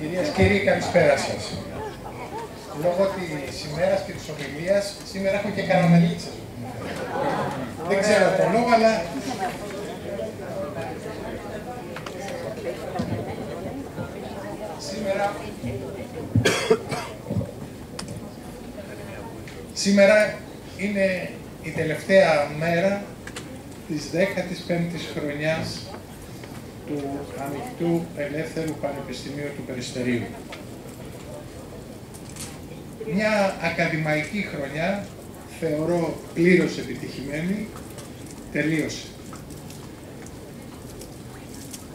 Κυρίες και κύριοι, καλησπέρα σας. Λόγω της ημέρας και της ομιλίας, σήμερα έχω και καραμελίτσες. Δεν ξέρω το λόγο, αλλά... Σήμερα είναι η τελευταία μέρα της 15ης χρονιάς του Ανοιχτού Ελεύθερου Πανεπιστημίου του Περιστερίου. Μια ακαδημαϊκή χρονιά, θεωρώ πλήρως επιτυχημένη, τελείωσε.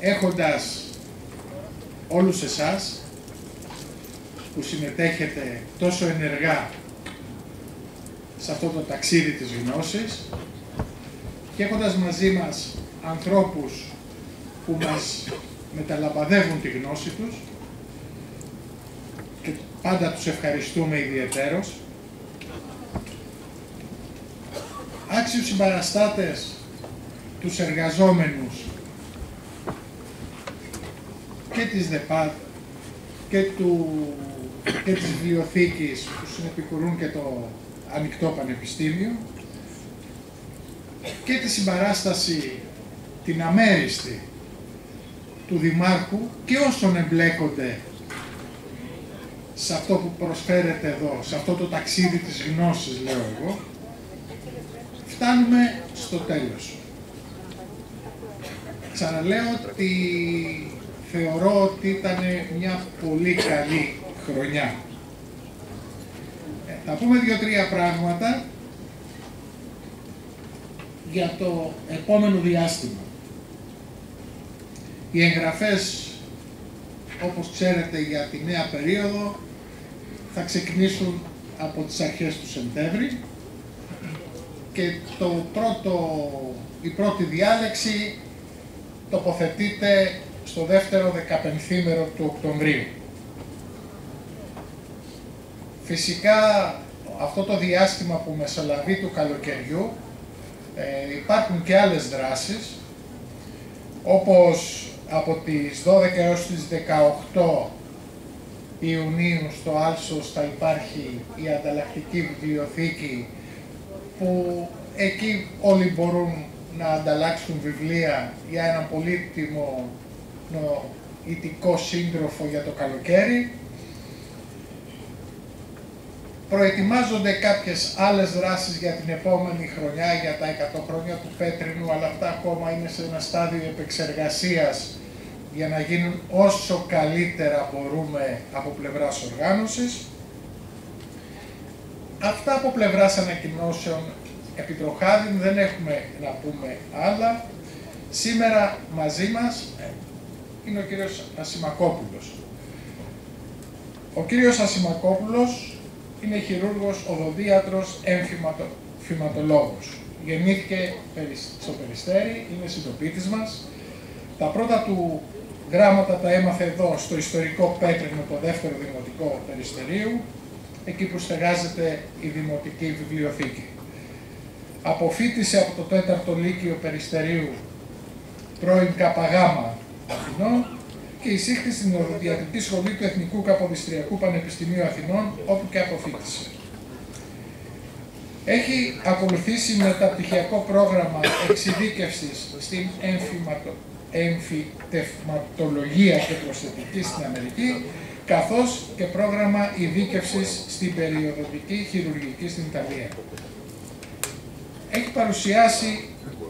Έχοντας όλους εσάς που συμμετέχετε τόσο ενεργά σε αυτό το ταξίδι της γνώσης και έχοντας μαζί μας ανθρώπους που μας μεταλαμπαδεύουν τη γνώση τους και πάντα τους ευχαριστούμε ιδιαιτέρως, άξιους συμπαραστάτες, τους εργαζόμενους και της ΔΕΠΑΔ και της βιβλιοθήκης που συνεπικουρούν και το Ανοιχτό Πανεπιστήμιο και τη συμπαράσταση την αμέριστη του Δημάρχου και όσων εμπλέκονται σε αυτό που προσφέρεται εδώ, σε αυτό το ταξίδι της γνώσης, λέω εγώ, φτάνουμε στο τέλος. Ξαναλέω ότι θεωρώ ότι ήταν μια πολύ καλή χρονιά. Θα πούμε 2-3 πράγματα για το επόμενο διάστημα. Οι εγγραφές, όπως ξέρετε, για τη νέα περίοδο θα ξεκινήσουν από τις αρχές του Σεπτέμβρη και η πρώτη διάλεξη τοποθετείται στο δεύτερο 15ήμερο του Οκτωβρίου. Φυσικά, αυτό το διάστημα που μεσολαβεί του καλοκαιριού υπάρχουν και άλλες δράσεις, όπως από τις 12 έως τις 18 Ιουνίου στο Άλσος θα υπάρχει η ανταλλακτική βιβλιοθήκη, που εκεί όλοι μπορούν να ανταλλάξουν βιβλία για έναν πολύτιμο νοητικό σύντροφο για το καλοκαίρι. Προετοιμάζονται κάποιες άλλες δράσεις για την επόμενη χρονιά, για τα 100 χρόνια του Πέτρινου, αλλά αυτά ακόμα είναι σε ένα στάδιο επεξεργασίας για να γίνουν όσο καλύτερα μπορούμε από πλευράς οργάνωσης. Αυτά από πλευράς ανακοινώσεων επιτροχάδιν, δεν έχουμε να πούμε άλλα. Σήμερα μαζί μας είναι ο κύριος Ασημακόπουλος. Ο κύριος Ασημακόπουλος είναι χειρούργος, οδοντίατρος, εμφυματολόγος. Γεννήθηκε στο Περιστέρι, είναι συντοπίτης μας. Τα πρώτα του γράμματα τα έμαθε εδώ, στο ιστορικό Πέτρινο, το δεύτερο δημοτικό Περιστερίου, εκεί που στεγάζεται η δημοτική βιβλιοθήκη. Αποφοίτησε από το 4ο Λύκειο Περιστερίου, πρώην Καπαγάμα Αθηνών, και εισήχθη στην Οδοντιατρική Σχολή του Εθνικού Καποδιστριακού Πανεπιστημίου Αθηνών, όπου και αποφοίτησε. Έχει ακολουθήσει μεταπτυχιακό πρόγραμμα εξειδίκευσης στην εμφυτευματολογία και προσθετική στην Αμερική, καθώς και πρόγραμμα ειδίκευσης στην περιοδοντική χειρουργική στην Ιταλία. Έχει παρουσιάσει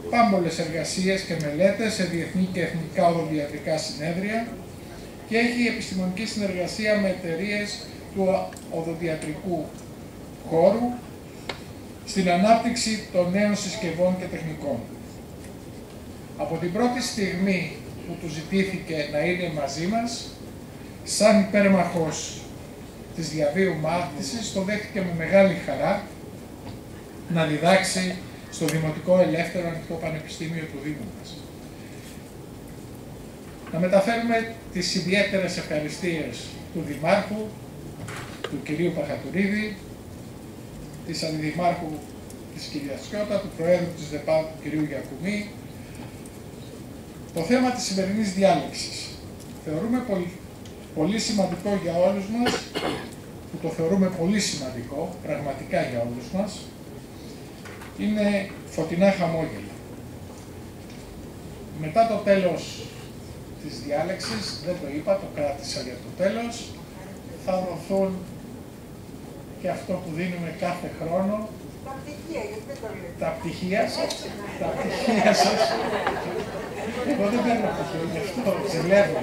πάμπολες εργασίες και μελέτες σε διεθνή και εθνικά οδοντιατρικά συνέδρια και έχει επιστημονική συνεργασία με εταιρείες του οδοντιατρικού χώρου στην ανάπτυξη των νέων συσκευών και τεχνικών. Από την πρώτη στιγμή που του ζητήθηκε να είναι μαζί μας, σαν υπέρμαχος της διαβίου μάθησης, το δέχτηκε με μεγάλη χαρά να διδάξει στο Δημοτικό Ελεύθερο Ανοιχτό Πανεπιστήμιο του Δήμου μας. Να μεταφέρουμε τις ιδιαίτερες ευχαριστίες του Δημάρχου, του κυρίου Παχατουρίδη, της Αντιδημάρχου της κυρίας Σκιώτα, του Προέδρου της ΔΕΠΑΔ, του κυρίου Γιακουμί. Το θέμα της σημερινής διάλεξης θεωρούμε πολύ σημαντικό για όλους μας, που το θεωρούμε πολύ σημαντικό, πραγματικά για όλους μας, είναι φωτεινά χαμόγελα. Μετά το τέλος της διάλεξης, δεν το είπα, το κράτησα για το τέλος, θα δοθούν και αυτό που δίνουμε κάθε χρόνο. Τα πτυχία, γιατί δεν το λέτε. Τα πτυχία σας. Τα πτυχία σας. Εγώ δεν παίρνω πτυχίο, γι' αυτό ζηλεύω.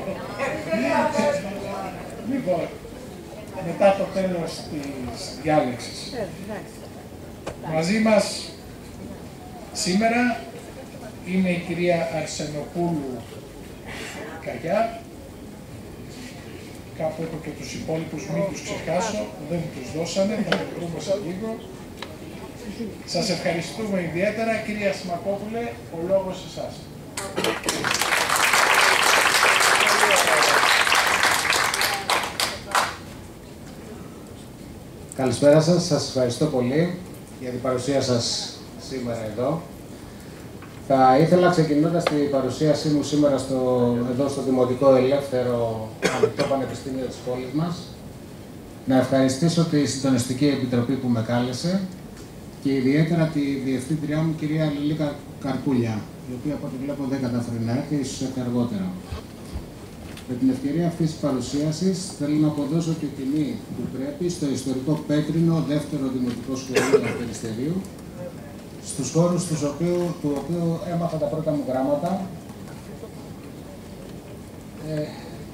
Λοιπόν, μετά το τέλος της διάλεξης. Μαζί μας σήμερα είναι η κυρία Αρσενοπούλου Καγιά. Κάπου έχω και τους υπόλοιπους, μην τους ξεχάσω, δεν τους δώσανε, θα το βρούμε σε λίγο. Σας ευχαριστούμε ιδιαίτερα. Κυρία Σιμακόπουλε, ο λόγος σε εσάς. Καλησπέρα σας, σας ευχαριστώ πολύ για την παρουσία σας σήμερα εδώ. Θα ήθελα, ξεκινώντας την παρουσίασή μου σήμερα εδώ στο Δημοτικό Ελεύθερο Ανοιχτό Πανεπιστήμιο της πόλης μας, να ευχαριστήσω τη Συντονιστική Επιτροπή που με κάλεσε και ιδιαίτερα τη διευθύντριά μου, κυρία Λιλή Καρκούλια, η οποία από ό,τι βλέπω δεν κατάφερε να έρθει, ίσως έρθει αργότερα. Με την ευκαιρία αυτής της παρουσίασης θέλω να αποδώσω τη τιμή που πρέπει στο ιστορικό Πέτρινο δεύτερο Δημοτικό Σχολείο του Περιστερίου, στους χώρους του οποίου έμαθα τα πρώτα μου γράμματα,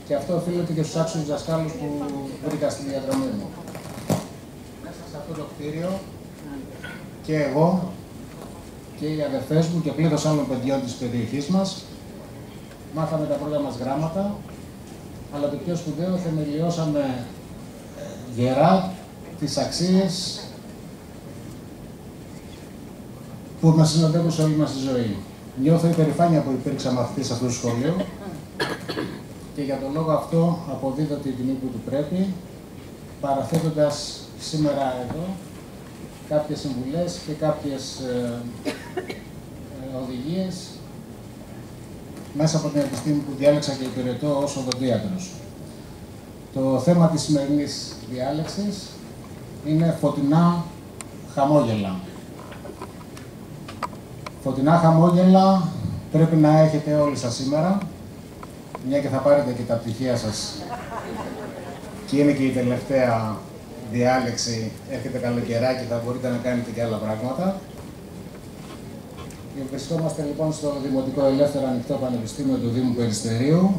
και αυτό οφείλεται και στους άξιους δασκάλους που βρήκα στη διαδρομή μου. Μέσα σε αυτό το κτίριο και εγώ και οι αδερφές μου και πλήθος άλλων παιδιών της περιοχής μας μάθαμε τα πρώτα μας γράμματα, αλλά το πιο σπουδαίο, θεμελιώσαμε γερά τις αξίες που μας συνοδεύουν σε όλη μας τη ζωή. Νιώθω υπερηφάνεια που υπήρξα μαθητής αυτού του σχολείου και για τον λόγο αυτό αποδίδω την τιμή που του πρέπει, παραθέτοντας σήμερα εδώ κάποιες συμβουλές και κάποιες οδηγίες μέσα από την επιστήμη που διάλεξα και υπηρετώ ως οδοντίατρος. Το θέμα της σημερινής διάλεξης είναι φωτεινά χαμόγελα. Φωτεινά χαμόγελα πρέπει να έχετε όλοι σας σήμερα, μια και θα πάρετε και τα πτυχία σας και είναι και η τελευταία διάλεξη, έρχεται καλοκαιράκι, θα μπορείτε να κάνετε και άλλα πράγματα. Βρισκόμαστε λοιπόν στο Δημοτικό Ελεύθερο Ανοιχτό Πανεπιστήμιο του Δήμου Περιστερίου.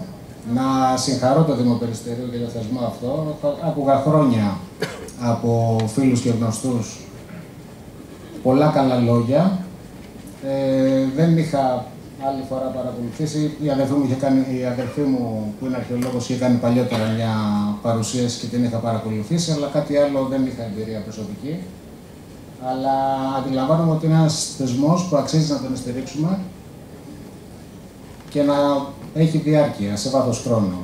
Να συγχαρώ το Δήμο Περιστερίου για το θεσμό αυτό. Άκουγα χρόνια από φίλους και γνωστούς πολλά καλά λόγια. Δεν είχα άλλη φορά παρακολουθήσει. Η αδερφή μου που είναι αρχαιολόγος είχε κάνει παλιότερα μια παρουσίαση και την είχα παρακολουθήσει, αλλά κάτι άλλο δεν είχα εμπειρία προσωπική. Αλλά αντιλαμβάνομαι ότι είναι ένας θεσμός που αξίζει να τον στηρίξουμε και να έχει διάρκεια σε βάθος χρόνου.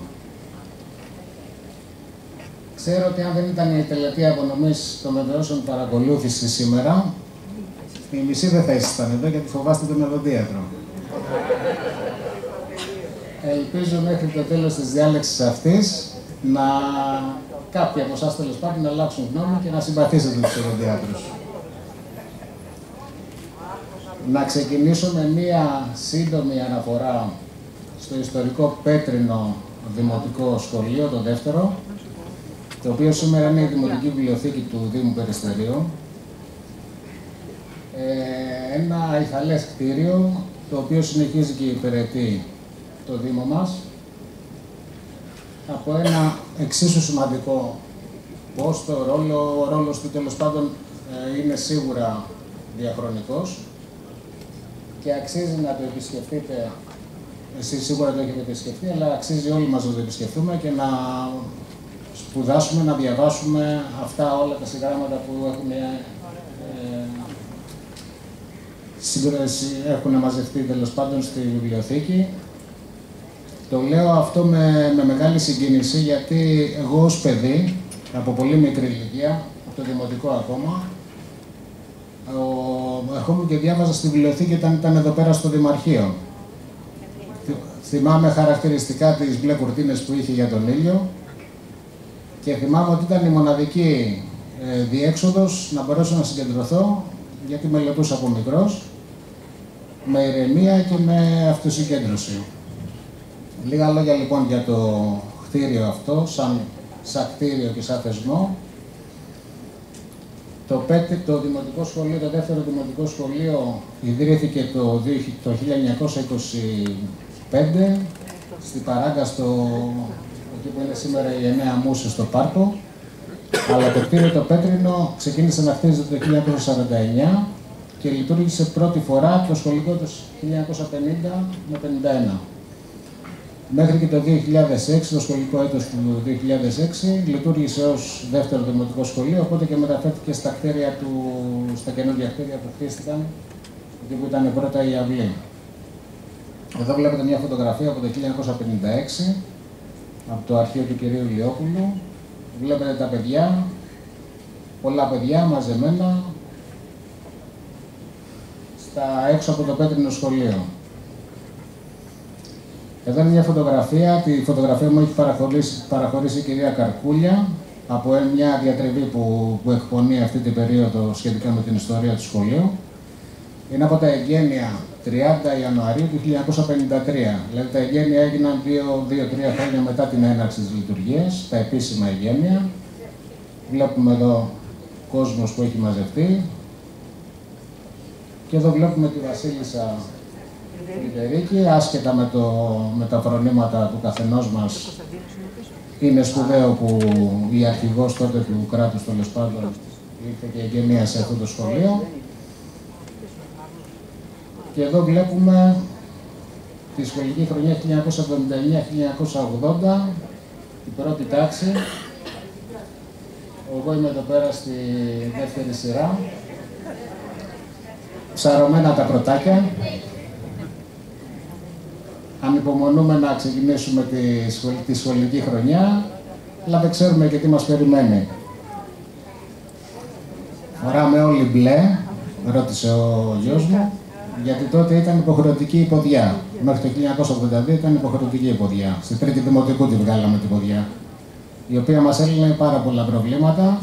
Ξέρω ότι αν δεν ήταν η τελετή απονομής των βεβαιώσεων παρακολούθηση σήμερα, οι μισοί δεν θα ήσασταν εδώ γιατί φοβάστε τον οδοντίατρο. Ελπίζω μέχρι το τέλος της διάλεξης αυτής να κάποιοι από εσάς τέλος πάντων να αλλάξουν γνώμη και να συμπαθήσετε τους οδοντίατρους. Να ξεκινήσω με μία σύντομη αναφορά στο ιστορικό Πέτρινο Δημοτικό Σχολείο, το δεύτερο, το οποίο σήμερα είναι η Δημοτική Βιβλιοθήκη του Δήμου Περιστερίου. Ένα αιχαλές κτίριο, το οποίο συνεχίζει και υπηρετεί το Δήμο μας, από ένα εξίσου σημαντικό πόστο, ο ρόλος του τέλος πάντων είναι σίγουρα διαχρονικός και αξίζει να το επισκεφτείτε. Εσείς σίγουρα το έχετε επισκεφτεί, αλλά αξίζει όλοι μας να το επισκεφτούμε και να σπουδάσουμε, να διαβάσουμε αυτά όλα τα συγγράμματα που έχουν μαζευτεί τέλος πάντων στη βιβλιοθήκη. Το λέω αυτό με μεγάλη συγκίνηση, γιατί εγώ ως παιδί, από πολύ μικρή ηλικία, από το δημοτικό ακόμα, ερχόμουν και διάβαζα στη βιβλιοθήκη όταν ήταν εδώ πέρα στο Δημαρχείο. Θυμάμαι χαρακτηριστικά τις μπλε κουρτίνες που είχε για τον ήλιο Και θυμάμαι ότι ήταν η μοναδική διέξοδος να μπορέσω να συγκεντρωθώ, γιατί μελετούσα από μικρός, με ηρεμία και με αυτοσυγκέντρωση. Λίγα λόγια λοιπόν για το κτίριο αυτό, σαν κτίριο και σαν θεσμό. Το δημοτικό σχολείο, το δεύτερο δημοτικό σχολείο, ιδρύθηκε το 1925 στην Παράγκα, εκεί που είναι σήμερα η Εννέα Μούση, στο Πάρκο. Αλλά το κτίριο το πέτρινο ξεκίνησε να χτίζεται το 1949 και λειτουργήσε πρώτη φορά το σχολικό το 1950 με 51. Μέχρι και το 2006, το σχολικό έτος του 2006, λειτουργήσε ως δεύτερο δημοτικό σχολείο, οπότε και μεταφέρθηκε στα καινούργια κτίρια που χτίστηκαν, εκεί που ήταν πρώτα η αυλή. Εδώ βλέπετε μια φωτογραφία από το 1956, από το αρχείο του κυρίου Λιόπουλου. Βλέπετε τα παιδιά, πολλά παιδιά μαζεμένα, έξω από το πέτρινο σχολείο. Εδώ είναι μια φωτογραφία, τη φωτογραφία μου έχει παραχωρήσει η κυρία Καρκούλια από μια διατριβή που εκπονεί αυτή την περίοδο σχετικά με την ιστορία του σχολείου. Είναι από τα εγγένεια 30 Ιανουαρίου του 1953. Δηλαδή τα εγγένεια έγιναν 2-3 χρόνια μετά την έναρξη της λειτουργίας, τα επίσημα εγγένεια. Βλέπουμε εδώ κόσμος που έχει μαζευτεί. Και εδώ βλέπουμε τη Βασίλισσα Φρυδερίκη, άσχετα με τα φρονήματα του καθενός μας. Είναι σπουδαίο που η αρχηγός τότε του κράτους, τέλος πάντων, ήρθε και εγγενίασε αυτό το σχολείο. Και εδώ βλέπουμε τη σχολική χρονιά 1979-1980, την πρώτη τάξη. Εγώ είμαι εδώ πέρα στη δεύτερη σειρά. Ψαρωμένα τα πρωτάκια. Ανυπομονούμε να ξεκινήσουμε τη σχολική χρονιά, αλλά δεν ξέρουμε και τι μας περιμένει. Φοράμε όλοι μπλε, ρώτησε ο γιος μου, γιατί τότε ήταν υποχρεωτική η ποδιά. Μέχρι το 1982 ήταν υποχρεωτική η ποδιά. Στη τρίτη δημοτικού τη βγάλαμε την ποδιά, η οποία μας έλυνε πάρα πολλά προβλήματα.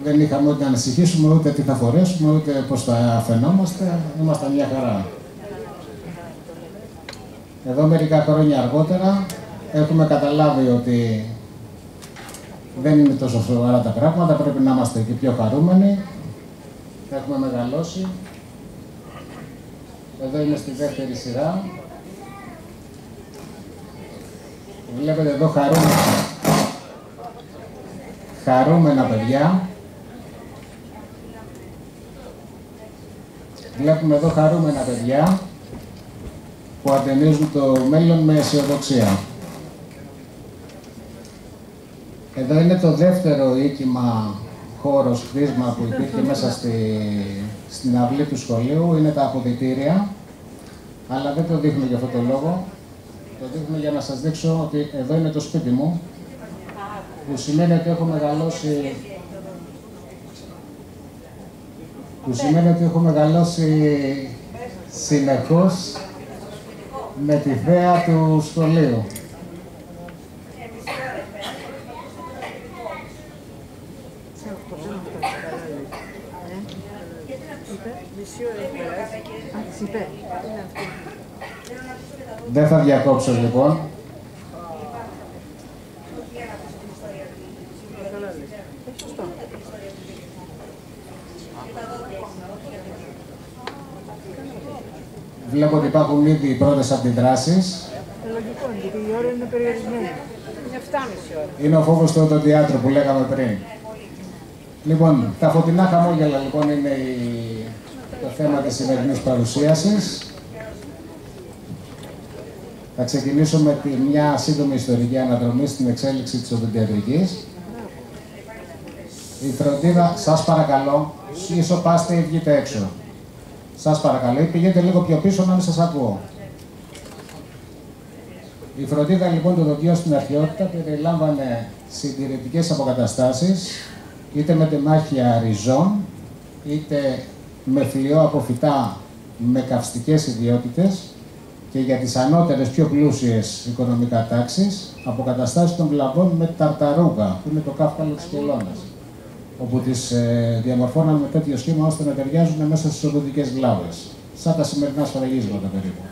Δεν είχαμε ούτε να ανησυχήσουμε, ούτε τι θα φορέσουμε, ούτε πώς θα φαινόμαστε. Ήμασταν μια χαρά. Εδώ μερικά χρόνια αργότερα έχουμε καταλάβει ότι δεν είναι τόσο σοβαρά τα πράγματα, πρέπει να είμαστε και πιο χαρούμενοι. Έχουμε μεγαλώσει. Εδώ είναι στη δεύτερη σειρά. Βλέπετε εδώ χαρούμενα παιδιά. Βλέπουμε εδώ χαρούμενα παιδιά που ατενίζουν το μέλλον με αισιοδοξία. Εδώ είναι το δεύτερο οίκημα, χώρος, κτίσμα που υπήρχε μέσα στην αυλή του σχολείου. Είναι τα αποδυτήρια, αλλά δεν το δείχνω για αυτόν τον λόγο. Το δείχνω για να σας δείξω ότι εδώ είναι το σπίτι μου, που σημαίνει ότι έχω μεγαλώσει, συνεχώς με τη θέα του σχολείου. Δεν θα διακόψω λοιπόν. Βλέπω ότι υπάρχουν ήδη οι πρώτες αντιδράσεις. Λογικό είναι, γιατί η ώρα είναι περιορισμένη. Είναι 7,5 ώρα. Είναι ο φόβος του οδοντιάτρου που λέγαμε πριν. Λοιπόν, τα φωτεινά χαμόγελα λοιπόν είναι το θέμα της σημερινής παρουσίασης. Θα ξεκινήσω με μια σύντομη ιστορική αναδρομή στην εξέλιξη της οδοντιατρικής. Η φροντίδα, σας παρακαλώ, ισοπάστε ή βγείτε έξω. Σας παρακαλώ, ή πηγαίνετε λίγο πιο πίσω να μην σας ακούω. Η φροντίδα λοιπόν των δοντιών στην αρχαιότητα περιλάμβανε συντηρητικές αποκαταστάσεις, είτε με τεμάχια ριζών, είτε με φλοιό από φυτά με καυστικές ιδιότητες, και για τις ανώτερες, πιο πλούσιες οικονομικά τάξεις, αποκαταστάσεις των βλαβών με ταρταρούγα, που είναι το κάφκαλο της χελώνας, όπου τις διαμορφώναν με τέτοιο σχήμα ώστε να ταιριάζουν μέσα στις οδοντικές βλάβες, σαν τα σημερινά σφραγίσματα περίπου.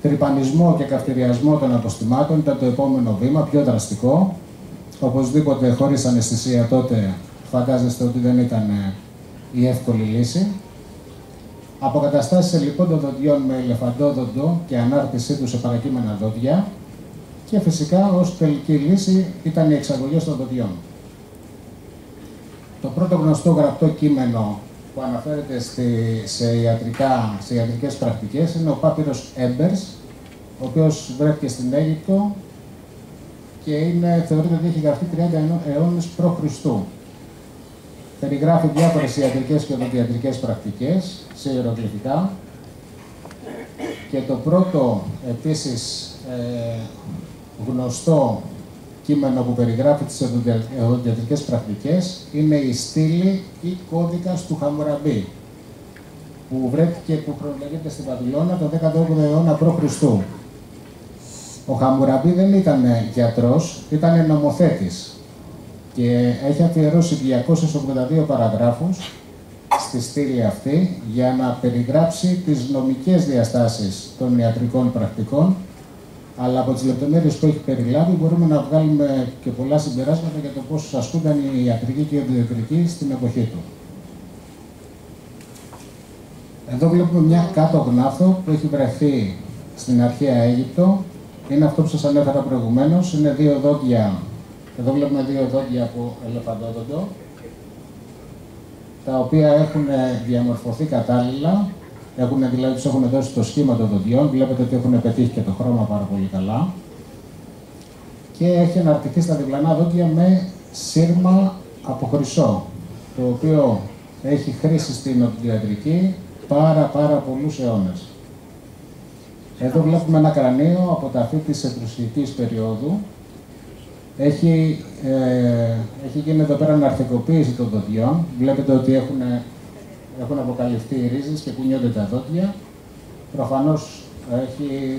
Τρυπανισμό και καυτηριασμό των αποστημάτων ήταν το επόμενο βήμα, πιο δραστικό. Οπωσδήποτε, χωρίς αναισθησία τότε, φαντάζεστε ότι δεν ήταν η εύκολη λύση. Αποκαταστάσεις λοιπόν των δοντιών με ελεφαντόδοντο και ανάρτησή του σε παρακείμενα δόντια. Και φυσικά, ως τελική λύση, ήταν οι εξαγωγές των δοντιών. Το πρώτο γνωστό γραπτό κείμενο που αναφέρεται σε ιατρικές πρακτικές είναι ο Πάπυρος Έμπερς, ο οποίος βρέθηκε στην Αίγυπτο και θεωρείται ότι έχει γραφτεί 30 αιώνες π.Χ. Περιγράφει διάφορες ιατρικές και οδοντιατρικές πρακτικές σε ιερογλυφικά και το πρώτο επίσης γνωστό κείμενο που περιγράφει τις οδοντιατρικές πρακτικές είναι η στήλη ή κώδικας του Χαμουραμπί, που βρέθηκε, που προλογείται στην Βαβυλώνα το 18ο αιώνα π.Χ. Ο Χαμουραμπί δεν ήταν γιατρός, ήταν νομοθέτης και έχει αφιερώσει 282 παραγράφους στη στήλη αυτή για να περιγράψει τις νομικές διαστάσεις των ιατρικών πρακτικών, αλλά από τις λεπτομέρειες που έχει περιλάβει μπορούμε να βγάλουμε και πολλά συμπεράσματα για το πώς ασκούνταν η ιατρική και η οδοντιατρική στην εποχή του. Εδώ βλέπουμε μια κάτω γνάθο που έχει βρεθεί στην αρχαία Αίγυπτο. Είναι αυτό που σας ανέφερα προηγουμένως. Είναι δύο δόντια. Εδώ βλέπουμε δύο δόντια από ελεφαντόδοντο, τα οποία έχουν διαμορφωθεί κατάλληλα. Δηλαδή τους έχουν δώσει το σχήμα των δοντιών. Βλέπετε ότι έχουν πετύχει και το χρώμα πάρα πολύ καλά. Και έχει αναρτηθεί στα διπλανά δόντια με σύρμα από χρυσό, το οποίο έχει χρήση στην οδοντιατρική πάρα πολλούς αιώνες. Εδώ βλέπουμε ένα κρανίο από τα φύλλα της Ετρουσικής περίοδου. Έχει γίνει εδώ πέρα αναρθικοποίηση των δοντιών. Βλέπετε ότι έχουν αποκαλυφθεί οι ρίζες και κουνιόνται τα δόντια. Προφανώς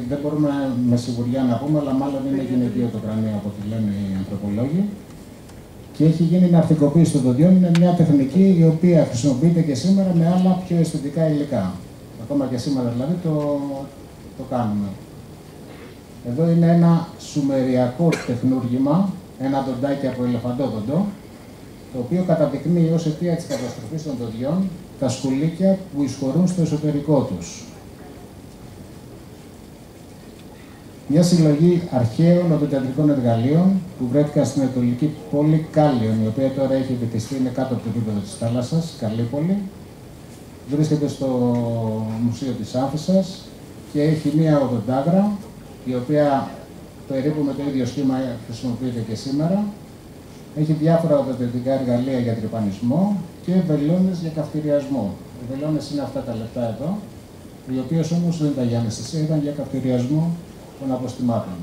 δεν μπορούμε με σιγουριά να πούμε, αλλά μάλλον είναι γυναικείο το κρανίο από ό,τι λένε οι ανθρωπολόγοι. Και έχει γίνει αναρθικοποίηση των δοντιών. Είναι μια τεχνική η οποία χρησιμοποιείται και σήμερα με άλλα πιο αισθητικά υλικά. Ακόμα και σήμερα δηλαδή το κάνουμε. Εδώ είναι ένα σουμεριακό τεχνούργημα, ένα δοντάκι από ελεφαντόδοντο, το οποίο καταδεικνύει ως αιτία της καταστροφής των δοντιών τα σκουλίκια που εισχωρούν στο εσωτερικό τους. Μια συλλογή αρχαίων οδοντιατρικών εργαλείων που βρέθηκαν στην Ανατολική πόλη Κάλιον, η οποία τώρα έχει βυθιστεί, είναι κάτω από το επίπεδο της θάλασσας, Καλύπολη. Βρίσκεται στο Μουσείο της Άφισσας και έχει μία οδοντάγρα, η οποία περίπου με το ίδιο σχήμα χρησιμοποιείται και σήμερα. Έχει διάφορα οδοντιατρικά εργαλεία για τρυπανισμό και βελόνες για καυτηριασμό. Οι βελόνες είναι αυτά τα λεπτά εδώ, οι οποίες όμως δεν ήταν για αναισθησία, ήταν για καυτηριασμό των αποστημάτων.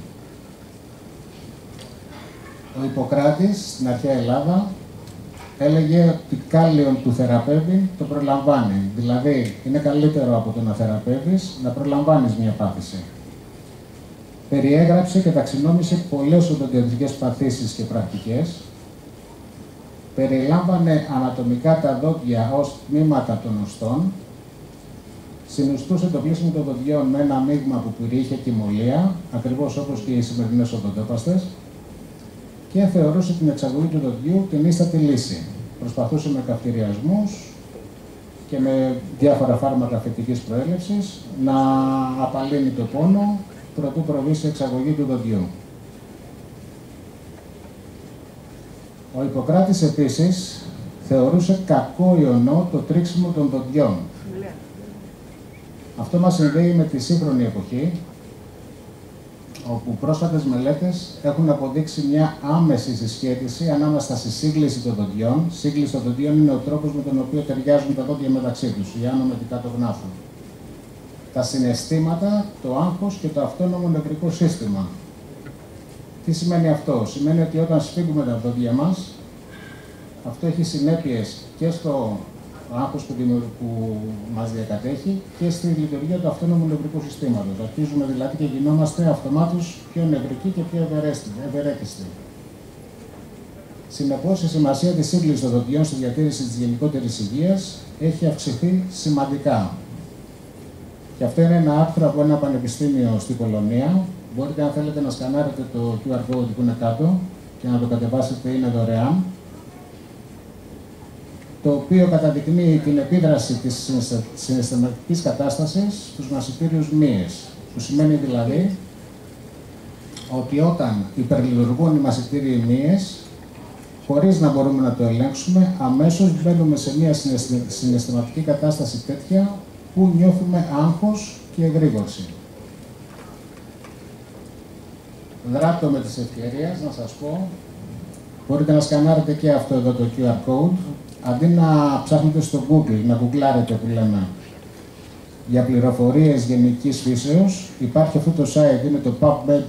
Ο Ιπποκράτης στην αρχαία Ελλάδα έλεγε ότι κάλιον του θεραπεύει το προλαμβάνει. Δηλαδή, είναι καλύτερο από το να θεραπεύεις, να προλαμβάνεις μια πάθηση. Περιέγραψε και ταξινόμησε πολλές οδοντιατρικές παθήσεις και πρακτικές. Περιλάμβανε ανατομικά τα δόντια ως τμήματα των οστών. Συνιστούσε το πλήσιμο των δοντιών με ένα μείγμα που περιείχε κοιμωλία, ακριβώς όπως και οι σημερινές οδοντόπαστες, και θεωρούσε την εξαγωγή του δοντιού την ίστατη λύση. Προσπαθούσε με καυτηριασμούς και με διάφορα φάρμακα φυτικής προέλευσης να απαλύνει το πόνο προτού προβεί σε εξαγωγή του δοντιού. Ο Ιπποκράτης επίσης θεωρούσε κακό ιονό το τρίξιμο των δοντιών. Αυτό μας συνδέει με τη σύγχρονη εποχή, όπου πρόσφατες μελέτες έχουν αποδείξει μια άμεση συσχέτιση ανάμεσα στη σύγκληση των δοντιών. Σύγκληση των δοντιών είναι ο τρόπος με τον οποίο ταιριάζουν τα δόντια μεταξύ τους, η άνω με την κάτω γνάθο. Τα συναισθήματα, το άγχος και το αυτόνομο νευρικό σύστημα. Τι σημαίνει αυτό? Σημαίνει ότι όταν σφίγγουμε τα δόντια μας, αυτό έχει συνέπειες και στο άγχος που μας διακατέχει και στη λειτουργία του αυτόνομου νευρικού συστήματος. Αρχίζουμε δηλαδή και γινόμαστε αυτομάτως πιο νευρικοί και πιο ευερέθιστοι. Συνεπώς, η σημασία της σύγκλησης των δοντιών στη διατήρηση της γενικότερης υγείας έχει αυξηθεί σημαντικά. Και αυτό είναι ένα άρθρο από ένα πανεπιστήμιο στην Πολωνία. Μπορείτε, αν θέλετε, να σκανάρετε το QR code που είναι κάτω και να το κατεβάσετε, είναι δωρεάν. Το οποίο καταδεικνύει την επίδραση της συναισθηματικής κατάστασης στους μασιτήριους μύες. Που σημαίνει δηλαδή ότι όταν υπερλειτουργούν οι μασιτήριοι μύες, χωρίς να μπορούμε να το ελέγξουμε, αμέσως μπαίνουμε σε μια συναισθηματική κατάσταση τέτοια που νιώθουμε άγχος και εγρήγορση. Δράτω με τις ευκαιρίες να σας πω, μπορείτε να σκανάρετε και αυτό εδώ το QR code, αντί να ψάχνετε στο Google, να γκουγκλάρετε που λέμε, για πληροφορίες γενικής φύσεως, υπάρχει αυτό το site, είναι το pubmed.ncbi,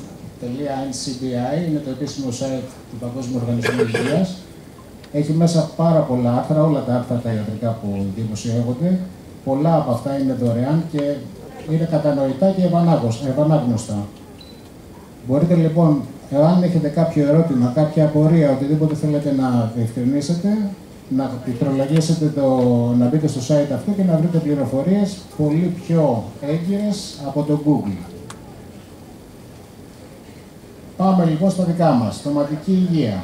είναι το επίσημο site του Παγκόσμιου Οργανισμού Υγείας. Έχει μέσα πάρα πολλά άρθρα, όλα τα άρθρα τα ιατρικά που δημοσιεύονται. Πολλά από αυτά είναι δωρεάν και είναι κατανοητά και ευανάγνωστα. Μπορείτε λοιπόν, εάν έχετε κάποιο ερώτημα, κάποια απορία, οτιδήποτε θέλετε να διευκρινίσετε, να πληκτρολογήσετε να μπείτε στο site αυτό και να βρείτε πληροφορίες πολύ πιο έγκυρες από το Google. Πάμε λοιπόν στα δικά μας. Στοματική υγεία.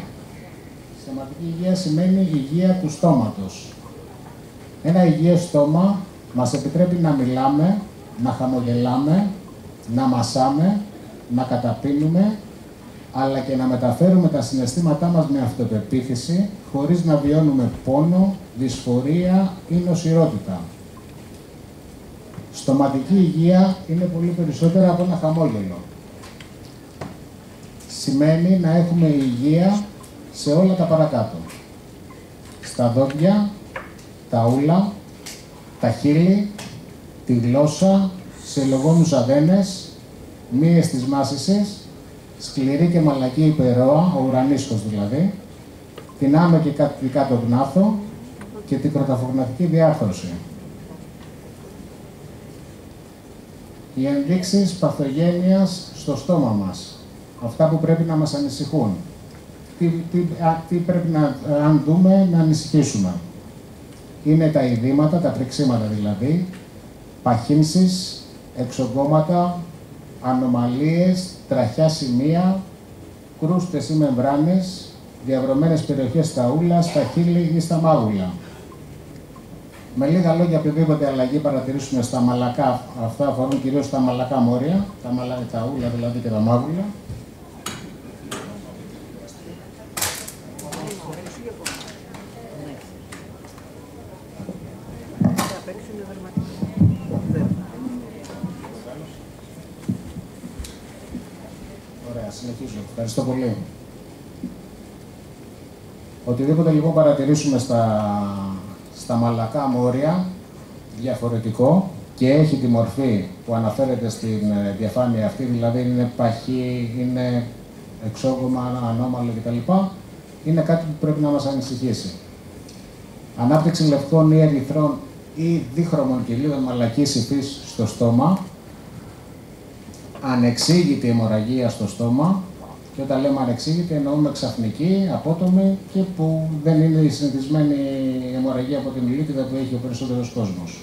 Στοματική υγεία σημαίνει υγεία του στόματος. Ένα υγιές στόμα μας επιτρέπει να μιλάμε, να χαμογελάμε, να μασάμε, να καταπίνουμε, αλλά και να μεταφέρουμε τα συναισθήματά μας με αυτοπεποίθηση, χωρίς να βιώνουμε πόνο, δυσφορία ή νοσηρότητα. Στοματική υγεία είναι πολύ περισσότερα από ένα χαμόγελο. Σημαίνει να έχουμε υγεία σε όλα τα παρακάτω. Στα δόντια, τα ούλα, τα χείλη, τη γλώσσα, σε λογόνους αδένες, μύες της μάσησης, σκληρή και μαλακή υπερόα, ο ουρανίσκος δηλαδή, την άμμο και κάτω γνάθο και την κροταφογναθική διάρθρωση. Οι ενδείξεις παθογένειας στο στόμα μας, αυτά που πρέπει να μας ανησυχούν. Τι πρέπει αν δούμε, να ανησυχήσουμε. Είναι τα ειδήματα, τα πριξίματα δηλαδή, παχύνσεις, εξογκώματα, ανομαλίες, τραχιά σημεία, κρούστες ή μεμβράνες, διαβρωμένες περιοχές στα ούλα, στα χείλη ή στα μάγουλα. Με λίγα λόγια, οποιαδήποτε αλλαγή παρατηρήσουμε στα μαλακά, αυτά αφορούν κυρίως τα μαλακά μόρια, τα ούλα δηλαδή και τα μάγουλα. Ωραία, συνεχίζω. Ευχαριστώ πολύ. Οτιδήποτε λοιπόν παρατηρήσουμε στα μαλακά μόρια, διαφορετικό, και έχει τη μορφή που αναφέρεται στην διαφάνεια αυτή, δηλαδή είναι παχύ, είναι εξόγκωμα, ανώμαλο κτλ., είναι κάτι που πρέπει να μας ανησυχήσει. Ανάπτυξη λευκών ή ερυθρών ή δίχρωμων κοιλίδων μαλακής υφής στο στόμα, ανεξήγητη αιμορραγία στο στόμα, και όταν λέμε ανεξήγητη εννοούμε ξαφνική, απότομη και που δεν είναι η συνηθισμένη αιμορραγία από την ηλίτιδα που έχει ο περισσότερος κόσμος.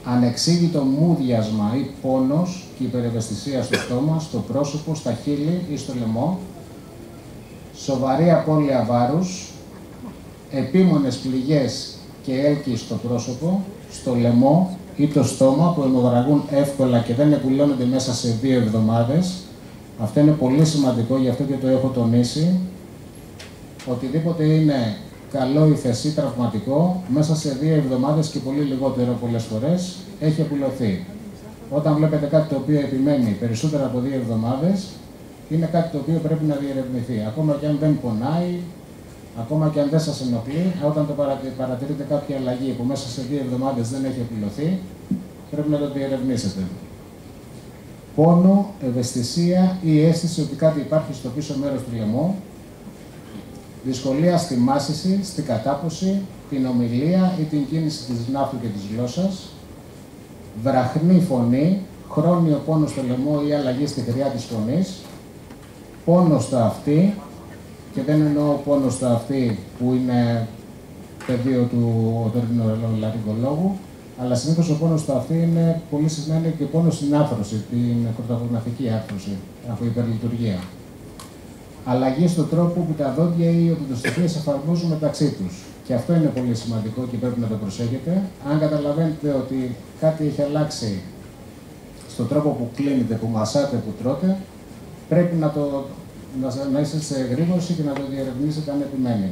Ανεξήγητο μούδιασμα ή πόνος και υπερευαισθησία στο στόμα, στο πρόσωπο, στα χείλη ή στο λαιμό, σοβαρή απώλεια βάρους, επίμονες πληγές και έλκη στο πρόσωπο, στο λαιμό ή το στόμα που αιμορραγούν εύκολα και δεν εκουλώνονται μέσα σε 2 εβδομάδες. Αυτό είναι πολύ σημαντικό, γι' αυτό και το έχω τονίσει. Οτιδήποτε είναι καλό ηθεσί τραυματικό, μέσα σε 2 εβδομάδες και πολύ λιγότερο πολλές φορές, έχει επουλωθεί. Όταν βλέπετε κάτι το οποίο επιμένει περισσότερα από 2 εβδομάδες, είναι κάτι το οποίο πρέπει να διερευνηθεί. Ακόμα και αν δεν πονάει, ακόμα και αν δεν σας ενοχλεί, όταν το παρατηρείτε κάποια αλλαγή που μέσα σε 2 εβδομάδες δεν έχει επουλωθεί, πρέπει να το διερευνήσετε. Πόνο, ευαισθησία ή αίσθηση ότι κάτι υπάρχει στο πίσω μέρος του λαιμού, δυσκολία στη μάσηση, στην κατάποση, την ομιλία ή την κίνηση της γνάφου και της γλώσσας, βραχνή φωνή, χρόνιο πόνο στο λαιμό ή αλλαγή στη χρειά της φωνής, πόνο στο αυτί, και δεν εννοώ πόνο στο αυτί που είναι πεδίο του οторινολαριγκολόγου, αλλά συνήθως ο πόνος στο αυτί είναι πολύ συχνά και πόνος στην άρθρωση, την πρωτογναθική άρθρωση από υπερλειτουργία. Αλλαγή στον τρόπο που τα δόντια ή οι οδοντοστοιχείες εφαρμόζουν μεταξύ τους. Και αυτό είναι πολύ σημαντικό και πρέπει να το προσέχετε. Αν καταλαβαίνετε ότι κάτι έχει αλλάξει στον τρόπο που κλείνετε, που μασάτε, που τρώτε, πρέπει να είστε σε εγρήγορση και να το διερευνήσετε αν επιμένει.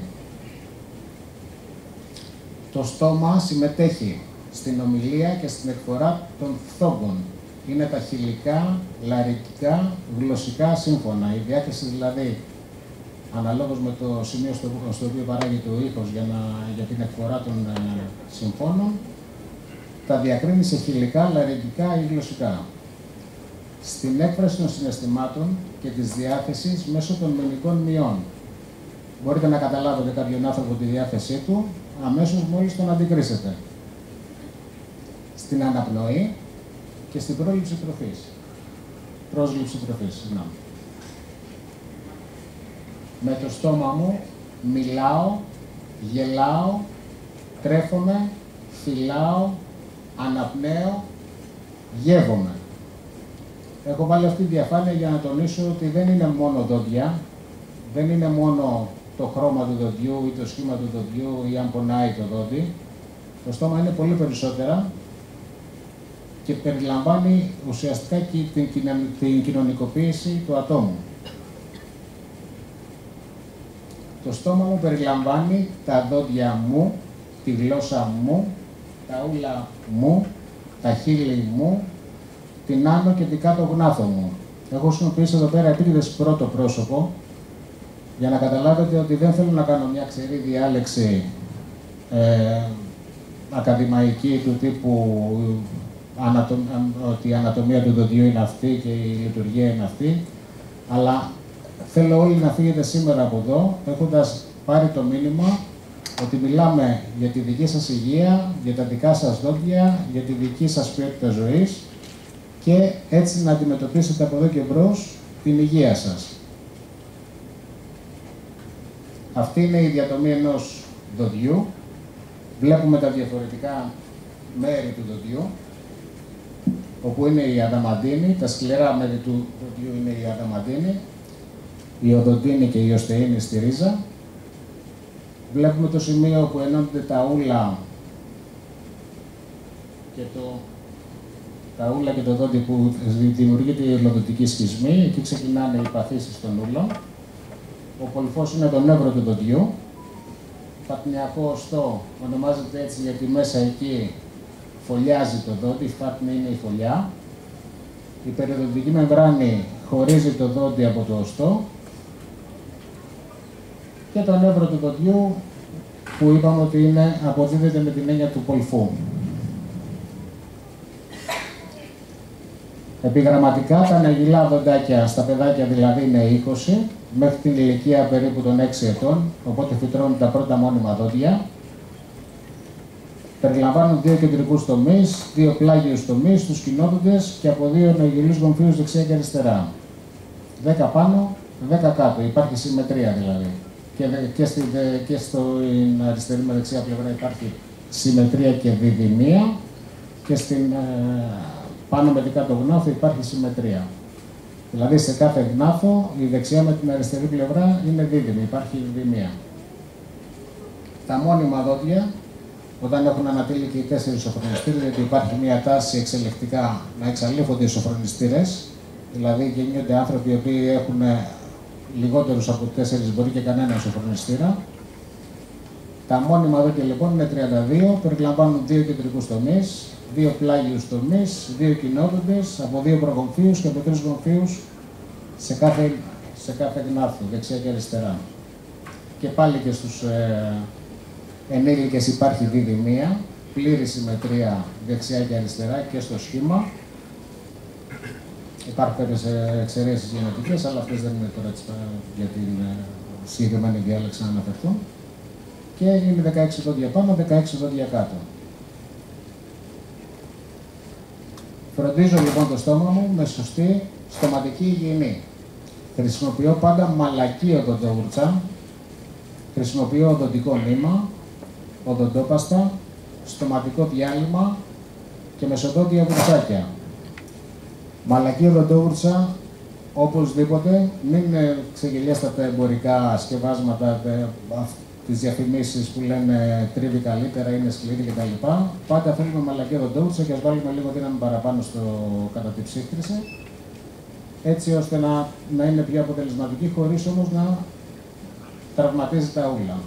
Το στόμα συμμετέχει στην ομιλία και στην εκφορά των φθόγκων. Είναι τα χειλικά, λαρικικά, γλωσσικά σύμφωνα. Η διάθεση δηλαδή, αναλόγως με το σημείο στο οποίο παράγεται ο ήχος για την εκφορά των συμφώνων, τα διακρίνει σε χειλικά, λαρικικά ή γλωσσικά. Στην έκφραση των συναισθημάτων και της διάθεσης μέσω των μιμικών μειών. Μπορείτε να καταλάβετε κάποιον άνθρωπο τη διάθεσή του αμέσως μόλις τον αντικρίσετε. Στην αναπνοή και στην πρόσληψη τροφής. Με το στόμα μου μιλάω, γελάω, τρέφομαι, φυλάω, αναπνέω, γεύομαι. Έχω βάλει αυτή τη διαφάνεια για να τονίσω ότι δεν είναι μόνο δόντια, δεν είναι μόνο το χρώμα του δοντιού ή το σχήμα του δοντιού ή αν πονάει το δόντι. Το στόμα είναι πολύ περισσότερα και περιλαμβάνει ουσιαστικά και την κοινωνικοποίηση του ατόμου. Το στόμα μου περιλαμβάνει τα δόντια μου, τη γλώσσα μου, τα ούλα μου, τα χείλη μου, την άνω και την κάτω γνάθο μου. Έχω χρησιμοποιήσει εδώ πέρα επίτηδες πρώτο πρόσωπο για να καταλάβετε ότι δεν θέλω να κάνω μια ξερή διάλεξη ακαδημαϊκή του τύπου ότι η ανατομία του δοντιού είναι αυτή και η λειτουργία είναι αυτή, αλλά θέλω όλοι να φύγετε σήμερα από εδώ έχοντας πάρει το μήνυμα ότι μιλάμε για τη δική σας υγεία, για τα δικά σας δόντια, για τη δική σας ποιότητα ζωής και έτσι να αντιμετωπίσετε από εδώ και μπρος την υγεία σας. Αυτή είναι η διατομή ενός δοντιού. Βλέπουμε τα διαφορετικά μέρη του δοντιού, όπου είναι η αδαμαντίνη, τα σκληρά μέρη του δοντιού είναι η αδαμαντίνη, η οδοντίνη και η οστεΐνη στη ρίζα. Βλέπουμε το σημείο που ενώνονται τα ούλα και το δόντι που δημιουργείται η υλοδοτική σχισμή. Εκεί ξεκινάνε οι παθήσεις των ούλων. Ο πολυφός είναι το νεύρο του δοντιού. Φατνιακό οστό ονομάζεται έτσι γιατί μέσα εκεί φωλιάζει το δόντι, η φάτνη είναι η φωλιά. Η περιοδοντική μεμβράνη χωρίζει το δόντι από το οστό. Και το νεύρο του δοντιού που είπαμε ότι αποδίδεται με την έννοια του πολυφού. Επιγραμματικά τα αναγγυλά δοντάκια στα παιδάκια δηλαδή είναι 20, μέχρι την ηλικία περίπου των 6 ετών, οπότε φυτρώνουν τα πρώτα μόνιμα δόντια. Περιλαμβάνουν 2 κεντρικούς τομείς, 2 πλάγιους τομείς, τους κοινόδοντες και από 2 νεογυλούς γομφίους δεξιά και αριστερά. 10 πάνω, 10 κάτω, υπάρχει συμμετρία δηλαδή. Και στην αριστερή με δεξιά πλευρά υπάρχει συμμετρία και διδυμία και στην πάνω με την κάτω γνάθο υπάρχει συμμετρία. Δηλαδή σε κάθε γνάθο η δεξιά με την αριστερή πλευρά είναι δίδυμη, υπάρχει διδυμία. Τα μόνιμα δόντια, όταν έχουν ανατείλει και οι 4 σοφρονιστήρες, γιατί υπάρχει μια τάση εξελικτικά να εξαλείφονται οι σοφρονιστήρες, δηλαδή γεννιούνται άνθρωποι οι οποίοι έχουν λιγότερους από 4, μπορεί και κανένα σοφρονιστήρα. Τα μόνιμα δόντια λοιπόν είναι 32, περιλαμβάνουν 2 κεντρικούς τομείς, 2 πλάγιους τομείς, 2 κοινόδοντες, από 2 προγομφίους και από 3 γομφίους σε κάθε γνάθο, δεξιά και αριστερά. Και πάλι και στους ενήλικες υπάρχει διδυμία, πλήρη συμμετρία δεξιά και αριστερά και στο σχήμα. Υπάρχουν κάποιες εξαιρέσεις γενετικές, αλλά αυτές δεν είναι τώρα για την συγκεκριμένη διάλεξη να αναφερθούν. Και είναι 16 δόντια πάνω, 16 δόντια κάτω. Φροντίζω λοιπόν το στόμα μου με σωστή στοματική υγιεινή. Χρησιμοποιώ πάντα μαλακή οδοντογουρτσά, χρησιμοποιώ οδοντικό νήμα, οδοντόπαστα, στοματικό διάλειμμα και μεσοδόντια βουρτσάκια. Μαλακή οδοντόγουρτσα, οπωσδήποτε, μην ξεγελιάστε τα εμπορικά σκευάσματα, τις διαφημίσεις που λένε τρίβει καλύτερα, είναι σκληρή κτλ. Πάντα θέλουμε μαλακή οδοντόγουρτσα και ας βάλουμε λίγο δύναμη παραπάνω κατά τη ψύχτρηση, έτσι ώστε να είναι πιο αποτελεσματική, χωρίς όμως να τραυματίζει τα ούλα.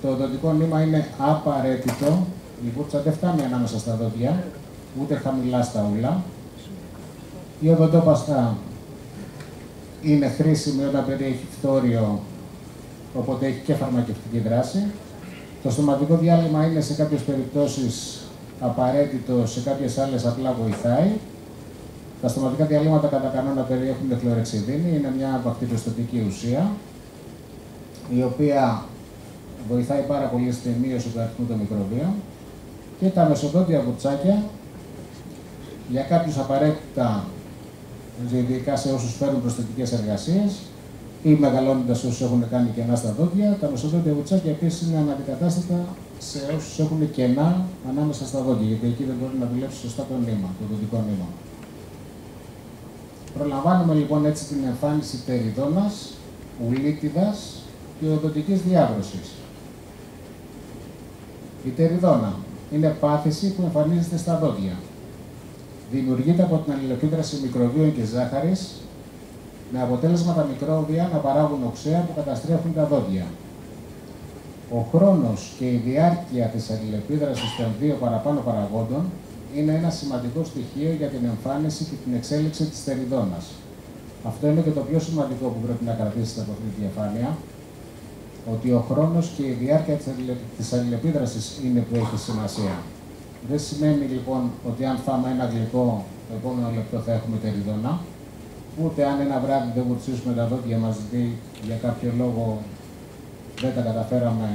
Το οδοντικό νήμα είναι απαραίτητο, η βούρτσα δεν φτάνει ανάμεσα στα δόντια, ούτε χαμηλά στα ούλα. Η οδοντόπαστα είναι χρήσιμη όταν περιέχει φθόριο, οπότε έχει και φαρμακευτική δράση. Το στοματικό διάλειμμα είναι σε κάποιες περιπτώσεις απαραίτητο, σε κάποιες άλλες απλά βοηθάει. Τα στοματικά διαλύματα κατά κανόνα περιέχουν χλωρεξιδίνη, είναι μια βακτηριοστατική ουσία, η οποία βοηθάει πάρα πολύ στη μείωση του αριθμού των μικροβίων. Και τα μεσοδόντια βουρτσάκια, για κάποιους απαραίτητα, ειδικά σε όσους φέρουν προσθετικές εργασίες ή μεγαλώνοντας όσους έχουν κάνει κενά στα δόντια, τα μεσοδόντια βουρτσάκια επίσης είναι αναντικατάστατα σε όσους έχουν κενά ανάμεσα στα δόντια, γιατί εκεί δεν μπορεί να δουλέψει σωστά το νήμα, το οδοντικό νήμα. Προλαμβάνουμε λοιπόν έτσι την εμφάνιση τεριδόνας, ουλίτιδας και οδοντικής διάβρωσης. Η τεριδόνα είναι πάθηση που εμφανίζεται στα δόντια. Δημιουργείται από την αλληλεπίδραση μικροβίων και ζάχαρης, με αποτέλεσμα τα μικρόβια να παράγουν οξέα που καταστρέφουν τα δόντια. Ο χρόνος και η διάρκεια της αλληλεπίδρασης των δύο παραπάνω παραγόντων είναι ένα σημαντικό στοιχείο για την εμφάνιση και την εξέλιξη της τεριδόνας. Αυτό είναι και το πιο σημαντικό που πρέπει να κρατήσετε από αυτή τη διαφάνεια, ότι ο χρόνος και η διάρκεια της αλληλεπίδρασης είναι που έχει σημασία. Δεν σημαίνει λοιπόν ότι αν φάμε ένα γλυκό, το επόμενο λεπτό θα έχουμε τεριδόνα, ούτε αν ένα βράδυ δεν βουρτσίσουμε τα δόντια μας, γιατί για κάποιο λόγο δεν τα καταφέραμε,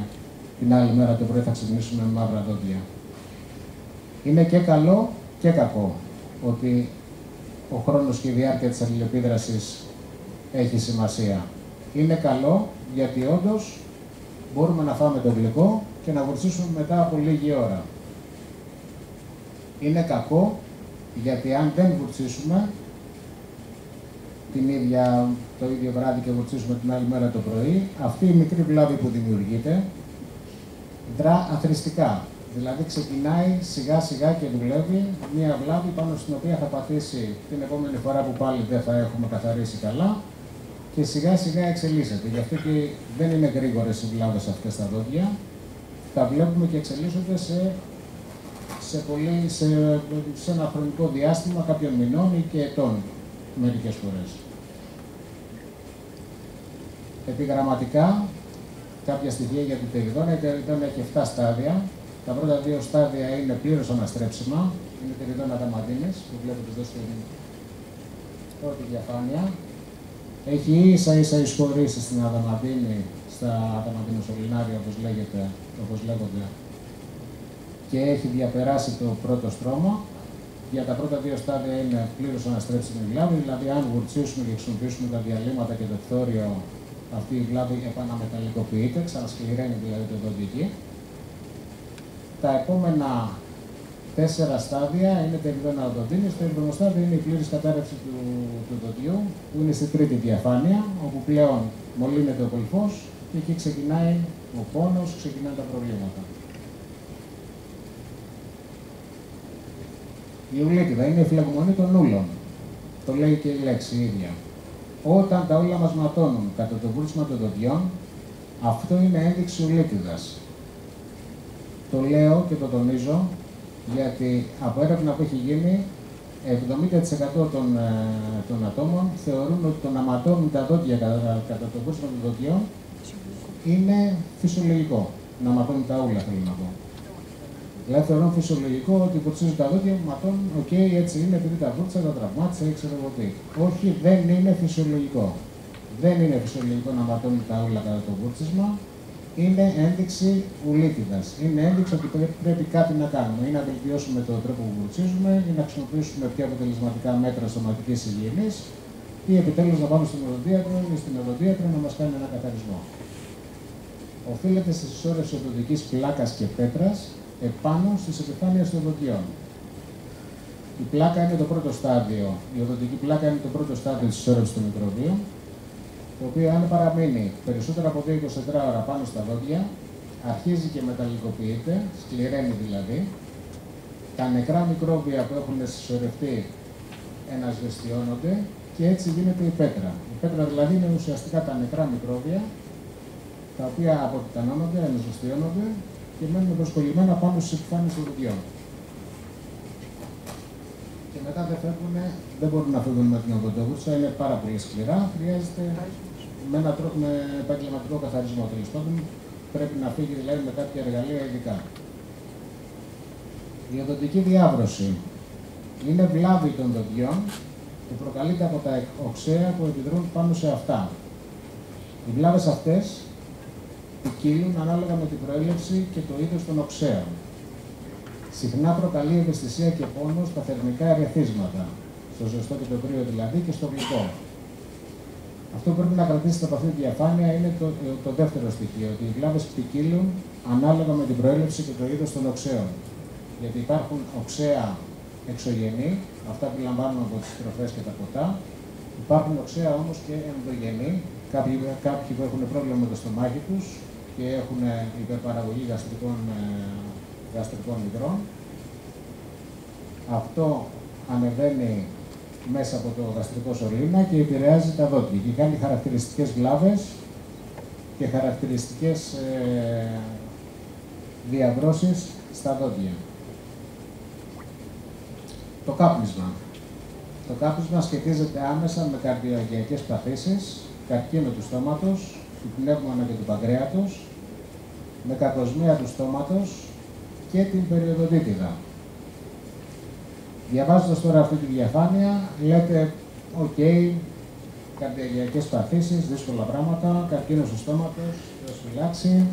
την άλλη μέρα το πρωί θα ξυπνήσουμε με μαύρα δόντια. Είναι και καλό και κακό ότι ο χρόνος και η διάρκεια της αλληλεπίδρασης έχει σημασία. Είναι καλό γιατί όντως μπορούμε να φάμε το γλυκό και να βουρτσίσουμε μετά από λίγη ώρα. Είναι κακό γιατί αν δεν βουρτσίσουμε το ίδιο βράδυ και βουρτσίσουμε την άλλη μέρα το πρωί, αυτή η μικρή βλάβη που δημιουργείται δρά αθροιστικά. Δηλαδή ξεκινάει σιγά σιγά και δουλεύει μία βλάβη πάνω στην οποία θα πατήσει την επόμενη φορά που πάλι δεν θα έχουμε καθαρίσει καλά και σιγά σιγά εξελίσσεται. Γι' αυτό και δεν είναι γρήγορες οι βλάβες αυτές στα δόντια. Τα βλέπουμε και εξελίσσονται σε ένα χρονικό διάστημα κάποιων μηνών ή και ετών μερικές φορές. Επιγραμματικά, κάποια στοιχεία για την τεριδόνα. Η τεριδόνα έχει 7 στάδια. Τα πρώτα 2 στάδια είναι πλήρως αναστρέψιμα. Είναι τεριδόνα αδαμαντίνης, που βλέπετε εδώ στην πρώτη διαφάνεια. Έχει ίσα εισχωρήσεις στην αδαμαντίνη, στα αδαμαντινοσωληνάρια όπως λέγονται, και έχει διαπεράσει το πρώτο στρώμα. Για τα πρώτα 2 στάδια είναι πλήρως αναστρέψιμη βλάβη, δηλαδή αν βουρτσίσουμε και χρησιμοποιήσουμε τα διαλύματα και το φθόριο, αυτή η βλάβη επαναμεταλλικοποιείται, ξανασκληραίνει δηλαδή το δόντι εκεί. Τα επόμενα 4 στάδια είναι τεριδόνα οδοντίνης. Το 7ο στάδιο είναι η πλήρης κατάρρευση του δοντιού, που είναι στη τρίτη διαφάνεια, όπου πλέον μολύνεται ο κολφός και εκεί ξεκινάει ο πόνος, ξεκινάνε τα προβλήματα. Η ουλίτιδα είναι η φλεγμονή των ούλων. Το λέει και η λέξη η ίδια. Όταν τα ούλα μας ματώνουν κατά το βούρτσιμα των δοντιών, αυτό είναι ένδειξη ουλίτιδας. Το λέω και το τονίζω, γιατί από έρευνα που έχει γίνει, 70% των ατόμων θεωρούν ότι το να ματώνουν τα δόντια κατά το βούρτσιμα των δοντιών είναι φυσιολογικό. Να ματώνουν τα ούλα, θέλω να πω. Δηλαδή θεωρούν φυσιολογικό ότι βουρτσίζουν τα δόντια, ματώνουν, έτσι είναι, επειδή τα βούρτσα, τα τραυμάτισα ή ξέρω εγώ τι. Όχι, δεν είναι φυσιολογικό. Δεν είναι φυσιολογικό να ματώνουν τα ούλα κατά το βούρτσισμα. Είναι ένδειξη ουλίτιδας. Είναι ένδειξη ότι πρέπει κάτι να κάνουμε. Ή να βελτιώσουμε τον τρόπο που βουρτσίζουμε, ή να χρησιμοποιήσουμε πιο αποτελεσματικά μέτρα σωματικής υγιεινής, ή επιτέλους να πάμε στον οδοντίατρο ή στην οδοντίατρο να μας κάνει ένα καθαρισμό. Οφείλεται στη συσσόρευση οδοντικής πλάκας και πέτρας επάνω στις επιφάνειες των οδοντιών. Η πλάκα είναι το πρώτο στάδιο, η οδοντική πλάκα είναι το πρώτο στάδιο της συσσόρευσης των μικροβίων, το οποίο αν παραμείνει περισσότερα από 2-24 ώρα πάνω στα δόντια, αρχίζει και μεταλλικοποιείται, σκληραίνει δηλαδή. Τα νεκρά μικρόβια που έχουν συσσωρευτεί ενασβεστιώνονται και έτσι γίνεται η πέτρα. Η πέτρα δηλαδή είναι ουσιαστικά τα νεκρά μικρόβια, τα οποία αποτιτανώνονται, ενασβεστιώνονται και μένουν προσκολλημένα πάνω στις επιφάνειες των δοντιών. Και μετά δεν μπορούν να φύγουν με την οδοντόβουρτσα, είναι πάρα πολύ σκληρά. Χρειάζεται με έναν τρόπο, με επαγγελματικό καθαρισμό. Τέλος πάντων, πρέπει να φύγει δηλαδή με κάποια εργαλεία ειδικά. Η οδοντική διάβρωση είναι βλάβη των δοντιών που προκαλείται από τα οξέα που επιδρούν πάνω σε αυτά. Οι βλάβες αυτές ποικίλουν ανάλογα με την προέλευση και το είδος των οξέων. Συχνά προκαλεί ευαισθησία και πόνο στα θερμικά ερεθίσματα, στο ζεστό και το κρύο δηλαδή και στο γλυκό. Αυτό που πρέπει να κρατήσετε από αυτή τη διαφάνεια είναι το δεύτερο στοιχείο, ότι οι βλάβες ποικίλουν ανάλογα με την προέλευση και το είδος των οξέων. Γιατί υπάρχουν οξέα εξωγενή, αυτά που λαμβάνουμε από τις τροφές και τα ποτά. Υπάρχουν οξέα όμως και ενδογενή, κάποιοι που έχουν πρόβλημα με το στομάχι τους και έχουν υπερπαραγωγή γαστρικών υγρών. Αυτό ανεβαίνει μέσα από το γαστρικό σωλήνα και επηρεάζει τα δόντια και κάνει χαρακτηριστικές βλάβες και χαρακτηριστικές διαβρώσεις στα δόντια. Το κάπνισμα. Το κάπνισμα σχετίζεται άμεσα με καρδιαγγειακές παθήσεις, καρκίνο του στόματος, του πνεύμονα και του παγκρέατος, με κακοσμία του στόματος και την περιοδοντίτιδα. Διαβάζοντας τώρα αυτή τη διαφάνεια, λέτε, οκ, καρδιαγγειακές παθήσεις, δύσκολα πράγματα, καρκίνος του στόματος, φυλάξη,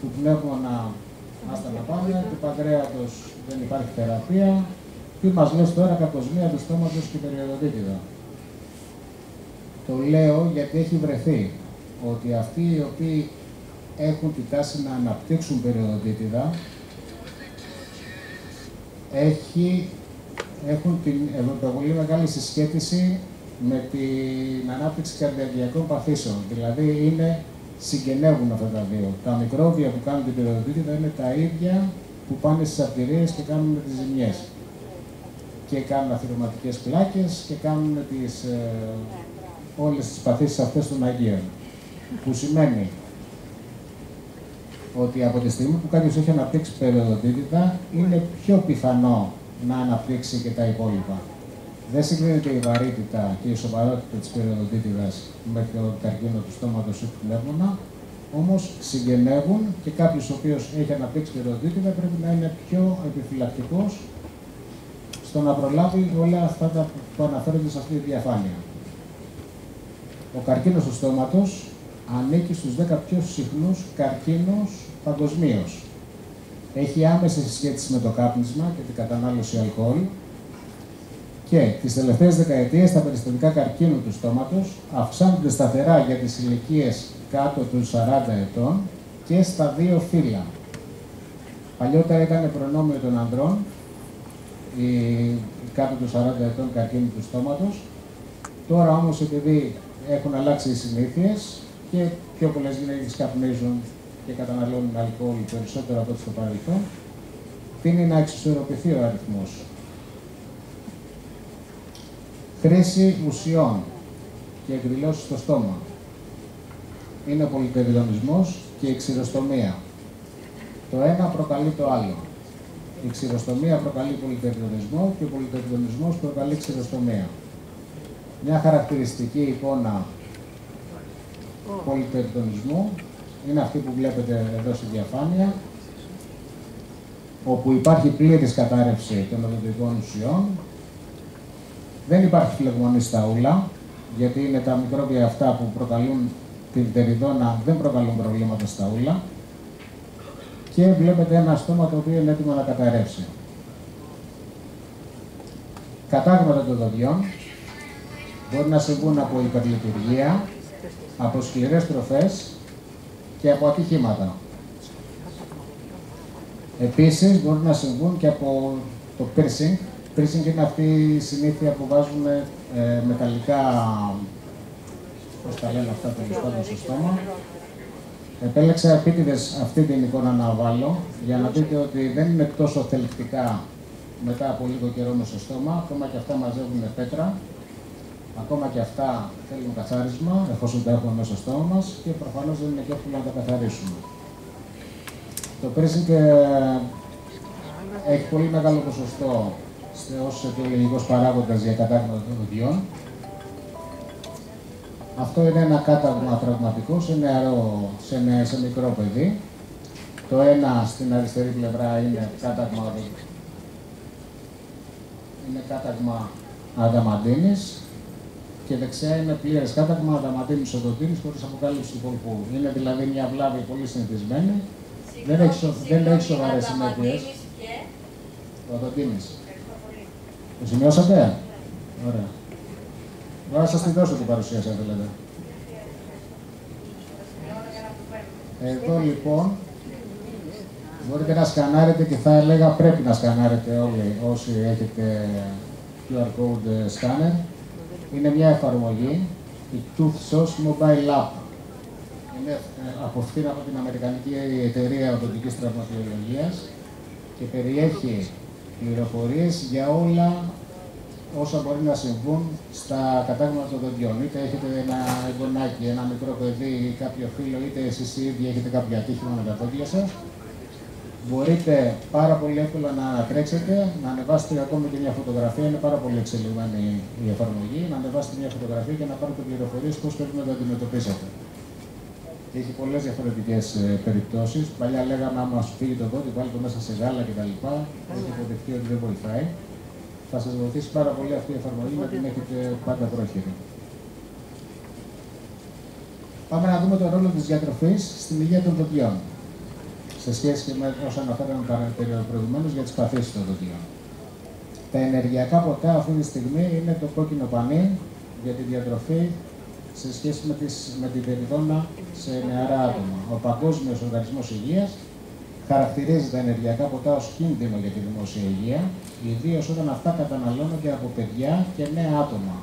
του πνεύμονα άστα να πάνε, του παγκρέατος δεν υπάρχει θεραπεία. Τι μας λες τώρα, κακοσμία του στόματος και περιοδοντίτιδα. Το λέω γιατί έχει βρεθεί ότι αυτοί οι οποίοι έχουν τη τάση να αναπτύξουν περιοδοντίτιδα έχουν την πολύ μεγάλη συσχέτιση με την ανάπτυξη καρδιαγγειακών παθήσεων. Δηλαδή συγγενεύουν αυτά τα δύο. Τα μικρόβια που κάνουν την περιοδοντίτιδα είναι τα ίδια που πάνε στις αρτηρίες και κάνουν τις ζημιές. Και κάνουν αθυρωματικές πλάκες και κάνουν όλες τις παθήσεις αυτές των Αγίων. Που σημαίνει ότι από τη στιγμή που κάποιος έχει αναπτύξει περιοδοντίτιδα, είναι πιο πιθανό να αναπτύξει και τα υπόλοιπα. Δεν συγκρίνεται η βαρύτητα και η σοβαρότητα της περιοδοντίτιδας με το καρκίνο του στόματος ή του πνεύμονα, όμως συγγενεύουν και κάποιος ο οποίος έχει αναπτύξει περιοδοντίτιδα πρέπει να είναι πιο επιφυλακτικός στο να προλάβει όλα αυτά που αναφέρονται σε αυτή τη διαφάνεια. Ο καρκίνος του στόματος ανήκει στους 10 πιο συχνούς καρκίνους παγκοσμίως. Έχει άμεση σχέση με το κάπνισμα και την κατανάλωση αλκοόλ και τις τελευταίες δεκαετίες τα περιστατικά καρκίνου του στόματος αυξάνονται σταθερά για τις ηλικίες κάτω των 40 ετών και στα δύο φύλλα. Παλιότερα ήταν προνόμιο των ανδρών, κάτω των 40 ετών καρκίνου του στόματος. Τώρα όμως επειδή έχουν αλλάξει οι συνήθειες και πιο πολλές γυναίκες καπνίζουν και καταναλώνουν αλκοόλ περισσότερο από ό,τι στο παρελθόν, τείνει να εξισορροπηθεί ο αριθμός. Χρήση ουσιών και εκδηλώσεις στο στόμα. Είναι ο πολυπεριδονισμός και η ξηροστομία. Το ένα προκαλεί το άλλο. Η ξηροστομία προκαλεί πολυπεριδονισμό και ο πολυπεριδονισμός προκαλεί ξηροστομία. Μια χαρακτηριστική εικόνα πολυπεριδονισμού είναι αυτή που βλέπετε εδώ στη διαφάνεια, όπου υπάρχει πλήρης κατάρρευση των οδοντικών ουσιών, δεν υπάρχει φλεγμονή στα ούλα, γιατί είναι τα μικρόβια αυτά που προκαλούν την πτεριδόνα, δεν προκαλούν προβλήματα στα ούλα. Και βλέπετε ένα στόμα το οποίο είναι έτοιμο να καταρρεύσει. Κατάγματα των δοντιών μπορεί να συμβούν από υπερλειτουργία, από σκληρές τροφές και από ατυχήματα. Επίσης μπορεί να συμβούν και από το piercing. Piercing είναι αυτή η συνήθεια που βάζουν μεταλλικά, πώς τα λένε αυτά, τέλος πάντων στο στόμα. Επέλεξα επίτηδες αυτή την εικόνα να βάλω, για να δείτε ότι δεν είναι τόσο θελκτικά μετά από λίγο καιρό μες στο στόμα. Ακόμα και αυτά μαζεύουν πέτρα, ακόμα και αυτά θέλουν καθάρισμα, εφόσον τα έχουμε μέσα στο στόμα μας, και προφανώς δεν είναι και εύκολο να τα καθαρίσουμε. Το piercing έχει πολύ μεγάλο ποσοστό ως αιτιολογικός παράγοντας για κατάγματα των δοντιών. Αυτό είναι ένα κάταγμα τραυματικό σε μικρό παιδί. Το ένα στην αριστερή πλευρά είναι κάταγμα αδαμαντίνης και δεξιά είναι πλήρες κάταγμα αδαμαντίνης οδοντίνης χωρίς αποκάλυψη του κολπού. Είναι δηλαδή μια βλάβη πολύ συνηθισμένη. Δεν έχει σοβαρές συνέπειες. Ο οδοντίνης. Το σημειώσατε? Ωραία. Μπορώ να σας τη δώσω την παρουσίαση αν θέλετε. Εδώ λοιπόν μπορείτε να σκανάρετε και θα έλεγα πρέπει να σκανάρετε όλοι όσοι έχετε QR code scanner. Είναι μια εφαρμογή, η ToothSauce Mobile App. Είναι από την Αμερικανική Εταιρεία Οδοντικής Τραυματολογίας και περιέχει πληροφορίες για όλα όσα μπορεί να συμβούν στα κατάγματα των δοντιών. Είτε έχετε ένα εγγονάκι, ένα μικρό παιδί ή κάποιο φίλο, είτε εσείς οι ίδιοι έχετε κάποιο ατύχημα με τα δόντια σας. Μπορείτε πάρα πολύ εύκολα να ανατρέξετε, να ανεβάσετε ακόμη και μια φωτογραφία. Είναι πάρα πολύ εξελιγμένη η εφαρμογή. Να ανεβάσετε μια φωτογραφία και να πάρετε πληροφορίες πώς πρέπει να το αντιμετωπίσετε. Έχει πολλές διαφορετικές περιπτώσεις. Παλιά λέγαμε, άμα σου φύγει το δόντι, βάλτε το μέσα σε γάλα κτλ. Έχει αποδειχθεί ότι δεν βοηθάει. Θα σας βοηθήσει πάρα πολύ αυτή η εφαρμογή να την έχετε πάντα πρόχειρη. Πάμε να δούμε τον ρόλο της διατροφής στην υγεία των δοντιών, σε σχέση και με όσα αναφέραμε προηγουμένως για τις παθήσεις των δοντιών. Τα ενεργειακά ποτά αυτή τη στιγμή είναι το κόκκινο πανί για τη διατροφή σε σχέση με την πτεριδόνα σε νεαρά άτομα. Ο Παγκόσμιος Οργανισμός Υγείας χαρακτηρίζει τα ενεργειακά ποτά ως κίνδυνο για τη δημόσια υγεία, ιδίως όταν αυτά καταναλώνονται από παιδιά και νέα άτομα,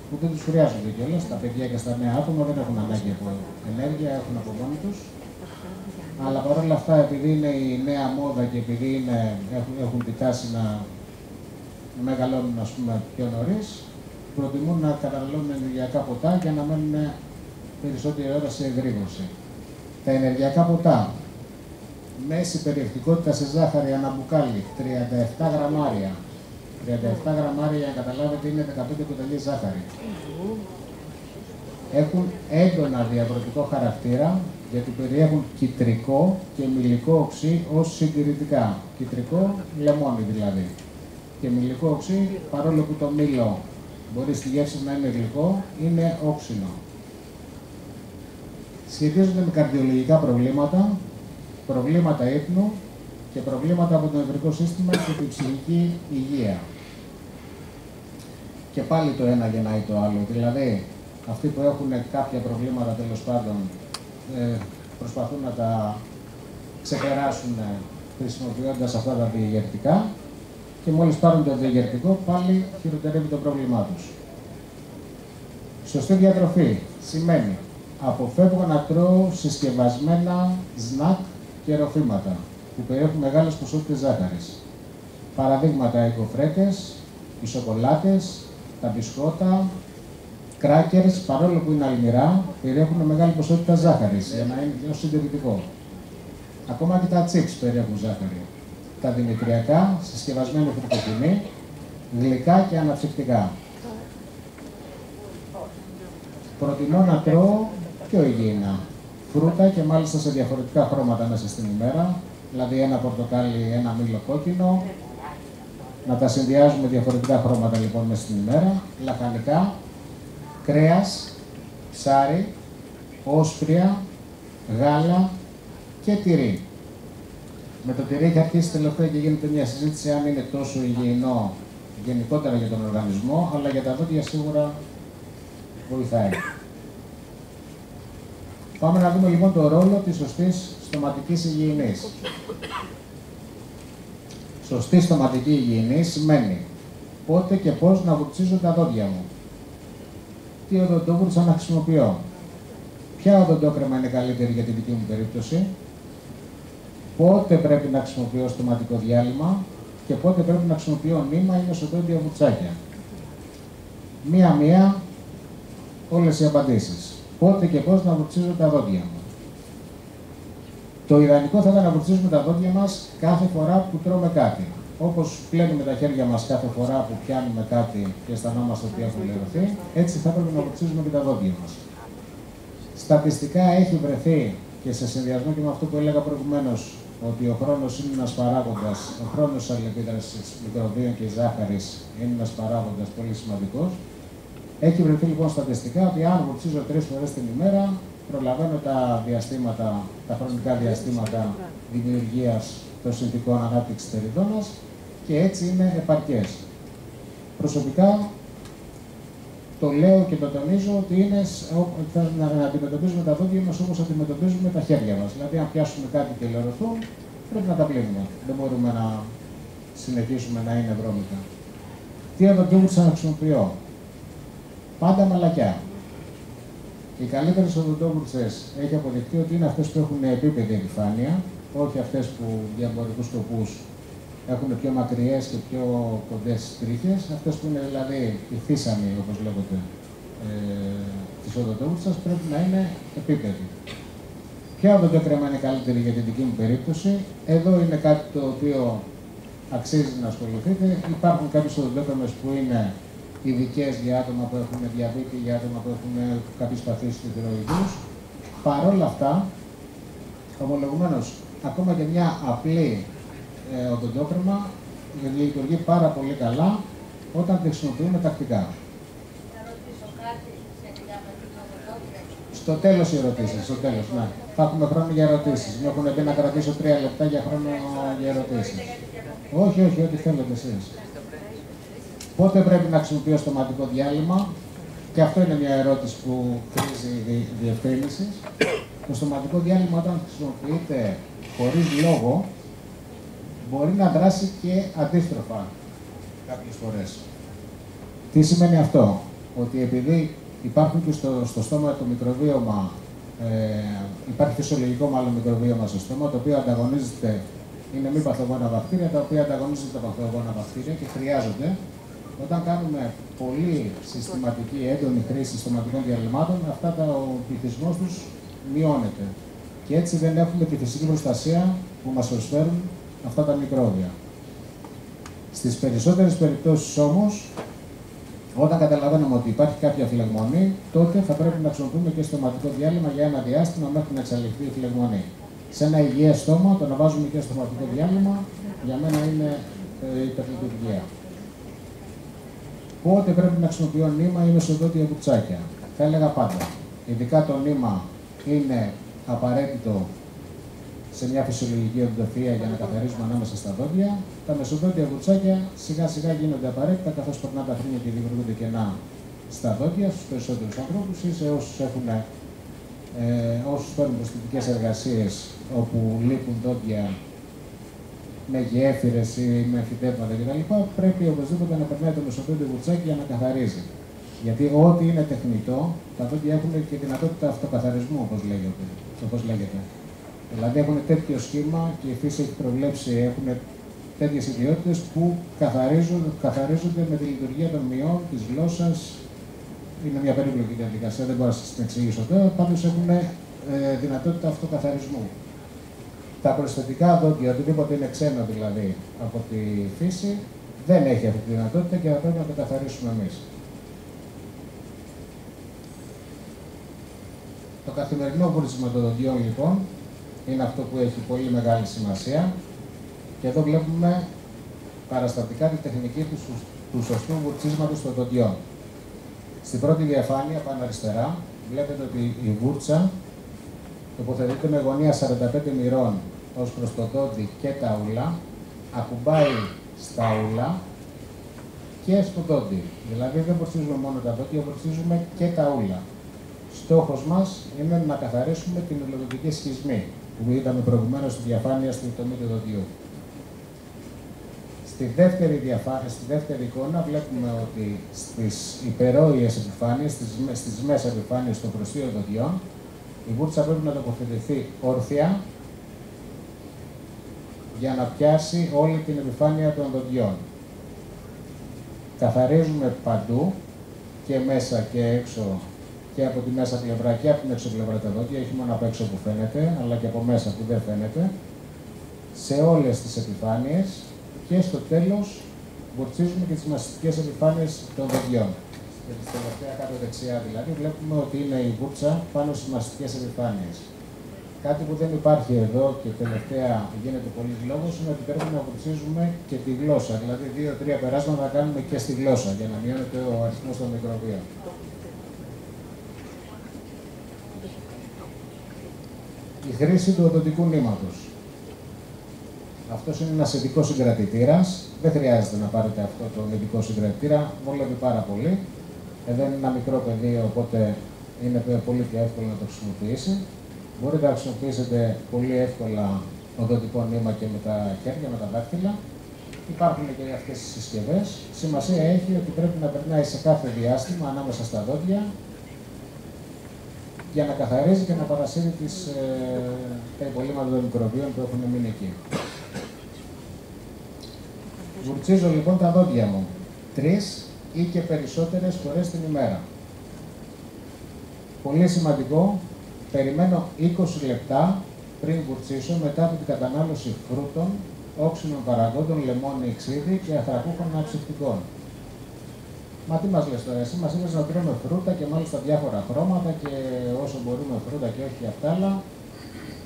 που δεν τους χρειάζονται κιόλας. Τα παιδιά και στα νέα άτομα δεν έχουν ανάγκη από ενέργεια, έχουν από μόνοι τους. Αλλά παρόλα αυτά, επειδή είναι η νέα μόδα και επειδή έχουν την τάση να μεγαλώνουν πιο νωρίς, προτιμούν να καταναλώνουν ενεργειακά ποτά για να μένουν περισσότερη ώρα σε εγρήγορση. Τα ενεργειακά ποτά, μέση περιεκτικότητα σε ζάχαρη ανά μπουκάλι, 37 γραμμάρια. 37 γραμμάρια, για να καταλάβετε, είναι 15 κουταλιές ζάχαρη. Έχουν έντονα διαβρωτικό χαρακτήρα, γιατί περιέχουν κιτρικό και μυλικό οξύ ως συντηρητικά. Κιτρικό, λεμόνι δηλαδή. Και μυλικό οξύ, παρόλο που το μήλο μπορεί στη γεύση να είναι γλυκό, είναι όξινο. Σχετίζονται με καρδιολογικά προβλήματα, προβλήματα ύπνου και προβλήματα από το νευρικό σύστημα και την ψυχική υγεία. Και πάλι το ένα γεννάει το άλλο. Δηλαδή, αυτοί που έχουν κάποια προβλήματα τέλος πάντων προσπαθούν να τα ξεπεράσουν χρησιμοποιώντας αυτά τα διαγερτικά και μόλις πάρουν το διαγερτικό πάλι χειροτερεύει το πρόβλημά τους. Σωστή διατροφή σημαίνει αποφεύγω να τρώω συσκευασμένα σνακ και ροφήματα που περιέχουν μεγάλες ποσότητες ζάχαρης. Παραδείγματα, οι κοφρέτες, οι σοκολάτες, τα μπισκότα, κράκερς, παρόλο που είναι αλμυρά, περιέχουν μεγάλη ποσότητα ζάχαρης για να είναι πιο συντηρητικό. Ακόμα και τα τσίπς περιέχουν ζάχαρη. Τα δημητριακά, συσκευασμένη φρυτοκοινή, γλυκά και αναψυκτικά. Προτιμώ να τρώω πιο υγιεινά. Φρούτα και μάλιστα σε διαφορετικά χρώματα μέσα στην ημέρα, δηλαδή ένα πορτοκάλι, ένα μήλο κόκκινο. Να τα συνδυάζουμε διαφορετικά χρώματα λοιπόν μέσα στην ημέρα, λαχανικά, κρέας, ψάρι, όσπρια, γάλα και τυρί. Με το τυρί έχει αρχίσει τελευταία και γίνεται μια συζήτηση αν είναι τόσο υγιεινό γενικότερα για τον οργανισμό, αλλά για τα δόντια σίγουρα βοηθάει. Πάμε να δούμε λοιπόν το ρόλο της σωστής στοματικής υγιεινής. Σωστή στοματική υγιεινή σημαίνει πότε και πώς να βουρτσίζω τα δόντια μου. Τι οδοντόβουρτσα να χρησιμοποιώ. Ποια οδοντόκρεμα είναι καλύτερη για τη δική μου περίπτωση. Πότε πρέπει να χρησιμοποιώ στοματικό διάλειμμα και πότε πρέπει να χρησιμοποιώ νήμα ή μεσοδόντια βουρτσάκια. Μία-μία όλες οι απαντήσεις. Πότε και πώς να βουρτσίζω τα δόντια μου. Το ιδανικό θα ήταν να βουρτσίζουμε τα δόντια μας κάθε φορά που τρώμε κάτι. Όπως πλένουμε τα χέρια μας κάθε φορά που πιάνουμε κάτι και αισθανόμαστε ότι έχουν λερωθεί, έτσι θα πρέπει να βουρτσίζουμε και τα δόντια μας. Στατιστικά έχει βρεθεί και σε συνδυασμό και με αυτό που έλεγα προηγουμένως, ότι ο χρόνος είναι ένας παράγοντας, ο χρόνος της αλληλεπίδρασης μικροβίων και ζάχαρης είναι ένας παράγοντας πολύ σημαντικός. Έχει βρεθεί λοιπόν στατιστικά ότι αν βουρτσίζω 3 φορές την ημέρα, προλαβαίνω τα χρονικά διαστήματα δημιουργίας των συνθηκών ανάπτυξης τεριδόνας και έτσι είναι επαρκές. Προσωπικά το λέω και το τονίζω ότι είναι να αντιμετωπίζουμε τα δόντια μας όπως αντιμετωπίζουμε τα χέρια μας. Δηλαδή, αν πιάσουμε κάτι και λερωθούν, πρέπει να τα πλύνουμε. Δεν μπορούμε να συνεχίσουμε να είναι βρώμικα. Τι οδοντόβουρτσα να χρησιμοποιώ. Πάντα μαλακιά. Οι καλύτερες οδοντόβουρτσες έχει αποδειχθεί ότι είναι αυτές που έχουν επίπεδη επιφάνεια, όχι αυτές που για εμπορικούς σκοπούς έχουν πιο μακριές και πιο κοντές τρίχες, αυτές που είναι δηλαδή οι φύσαμοι, όπως λέγονται, της οδοντόβουρτσας, πρέπει να είναι επίπεδη. Ποια οδοντόκρεμα είναι καλύτερη για την δική μου περίπτωση. Εδώ είναι κάτι το οποίο αξίζει να ασχοληθείτε. Υπάρχουν κάποιες οδοντόκρεμες που είναι ειδικές για άτομα που έχουν διαβήτη, για άτομα που έχουν κάποιες παθήσεις του θηροειδούς. Παρ' όλα αυτά, ομολογουμένως, ακόμα και μια απλή οδοντόκρεμα λειτουργεί πάρα πολύ καλά όταν τη χρησιμοποιούμε τακτικά. Θα ρωτήσω κάτι σχετικά με την οδοντόκρεμα. Στο τέλος οι ερωτήσεις, στο τέλος, ναι. Θα έχουμε χρόνο για ερωτήσεις. Μου έχουν πει να κρατήσω 3 λεπτά για χρόνο για ερωτήσεις. Όχι, ό,τι θέλετε εσείς. Πότε πρέπει να χρησιμοποιώ στοματικό διάλειμμα. Και αυτό είναι μια ερώτηση που χρήζει διευκρίνηση. Το στοματικό διάλειμμα όταν χρησιμοποιείται χωρίς λόγο, μπορεί να δράσει και αντίστροφα κάποιες φορές. Τι σημαίνει αυτό? Ότι επειδή υπάρχουν και στο στόμα το μικροβίωμα, υπάρχει φυσιολογικό μάλλον μικροβίωμα στο στόμα, το οποίο ανταγωνίζεται, είναι μη παθογόνα βακτήρια, τα οποία ανταγωνίζονται τα παθογόνα βακτήρια και χρειάζονται. Όταν κάνουμε πολύ συστηματική έντονη χρήση στοματικών διαλυμάτων, ο πληθυσμός τους μειώνεται. Και έτσι δεν έχουμε τη φυσική προστασία που μας προσφέρουν αυτά τα μικρόβια. Στις περισσότερες περιπτώσεις όμως, όταν καταλαβαίνουμε ότι υπάρχει κάποια φλεγμονή, τότε θα πρέπει να χρησιμοποιούμε και στοματικό διάλειμμα για ένα διάστημα μέχρι να εξαλειφθεί η φλεγμονή. Σε ένα υγιές στόμα, το να βάζουμε και στοματικό διάλειμμα, για μένα είναι υπερλειτουργία. Πότε πρέπει να χρησιμοποιώ νήμα ή μεσοδόντια βουρτσάκια. Θα έλεγα πάντα. Ειδικά το νήμα είναι απαραίτητο σε μια φυσιολογική οδοντοφυΐα για να καθαρίζουμε ανάμεσα στα δόντια. Τα μεσοδόντια βουρτσάκια σιγά σιγά γίνονται απαραίτητα καθώς περνάνε τα χρόνια και δημιουργούνται κενά στα δόντια στους περισσότερους ανθρώπους ή σε όσους παίρνουν προσθετικές εργασίες όπου λείπουν δόντια με γέφυρες ή με φυτεύματα κτλ. Πρέπει οπωσδήποτε να περνάει το μεσοδόντιο βουρτσάκι για να καθαρίζει. Γιατί ό,τι είναι τεχνητό, τα δόντια έχουν και δυνατότητα αυτοκαθαρισμού, όπως λέγεται. Δηλαδή έχουν τέτοιο σχήμα και η φύση έχει προβλέψει, έχουν τέτοιες ιδιότητες που καθαρίζονται με τη λειτουργία των μειών, της γλώσσας. Είναι μια περίπλοκη διαδικασία, δεν μπορώ να σας την εξηγήσω τώρα. Πάντως έχουν δυνατότητα αυτοκαθαρισμού. Τα προσθετικά δόντια, οτιδήποτε είναι ξένο δηλαδή από τη φύση, δεν έχει αυτή τη δυνατότητα και θα πρέπει να το καθαρίσουμε εμείς. Το καθημερινό βούρισμα των δοντιών λοιπόν είναι αυτό που έχει πολύ μεγάλη σημασία και εδώ βλέπουμε παραστατικά τη τεχνική του σωστού βουρτσίσματος των δοντιών. Στην πρώτη διαφάνεια, πάνω αριστερά, βλέπετε ότι η βούρτσα τοποθετείται με γωνία 45 μοιρών ως προς το δόντι και τα ούλα, ακουμπάει στα ούλα και στο δόντι. Δηλαδή δεν βουρτσίζουμε μόνο τα δόντια, βουρτσίζουμε και τα ούλα. Στόχος μας είναι να καθαρίσουμε την ουλοδοντική σχισμή που είδαμε προηγουμένως στη διαφάνεια στην τομή του δοντιού. Στη δεύτερη εικόνα βλέπουμε ότι στις υπερόιες επιφάνειες, στις μέσα επιφάνειες των προστίων δοντιών, η βούρτσα πρέπει να τοποθετηθεί όρθια για να πιάσει όλη την επιφάνεια των δοντιών. Καθαρίζουμε παντού, και μέσα και έξω, και από τη μέσα πλευρά και από την έξω πλευρά τα δόντια, όχι μόνο από έξω που φαίνεται, αλλά και από μέσα που δεν φαίνεται, σε όλες τις επιφάνειες, και στο τέλος βουρτσίζουμε και τις μαστικές επιφάνειες των δοντιών. Και στη τελευταία κάτω δεξιά δηλαδή βλέπουμε ότι είναι η βούρτσα πάνω στις μαστικές επιφάνειες. Κάτι που δεν υπάρχει εδώ και τελευταία γίνεται πολλής λόγος είναι ότι πρέπει να βουρτσίζουμε και τη γλώσσα. Δηλαδή 2-3 περάσματα να κάνουμε και στη γλώσσα για να μειώνεται ο αριθμός των μικροβίων. Η χρήση του οδοντικού νήματος. Αυτός είναι ένας ειδικός συγκρατητήρας. Δεν χρειάζεται να πάρετε αυτό το ειδικό συγκρατητήρα, βολεύει πάρα πολύ. Εδώ είναι ένα μικρό πεδίο, οπότε είναι πολύ πιο εύκολο να το χρησιμοποιήσει. Μπορείτε να χρησιμοποιήσετε πολύ εύκολα οδοντικό νήμα και με τα χέρια, με τα δάχτυλα. Υπάρχουν και αυτές τις συσκευές. Σημασία έχει ότι πρέπει να περνάει σε κάθε διάστημα ανάμεσα στα δόντια για να καθαρίζει και να παρασύρει τα υπολείμματα των μικροβίων που έχουν μείνει εκεί. Βουρτσίζω λοιπόν τα δόντια μου 3 ή και περισσότερες φορές την ημέρα. Πολύ σημαντικό, περιμένω 20 λεπτά πριν βουρτσίσω μετά από την κατανάλωση φρούτων, όξινων παραγόντων, λεμόνι, ξύδι και αθρακούχων αναψυκτικών. Μα τι μας λες τώρα, εσύ μας είπες να τρώμε φρούτα και μάλιστα διάφορα χρώματα και όσο μπορούμε φρούτα και όχι αυτά, αλλά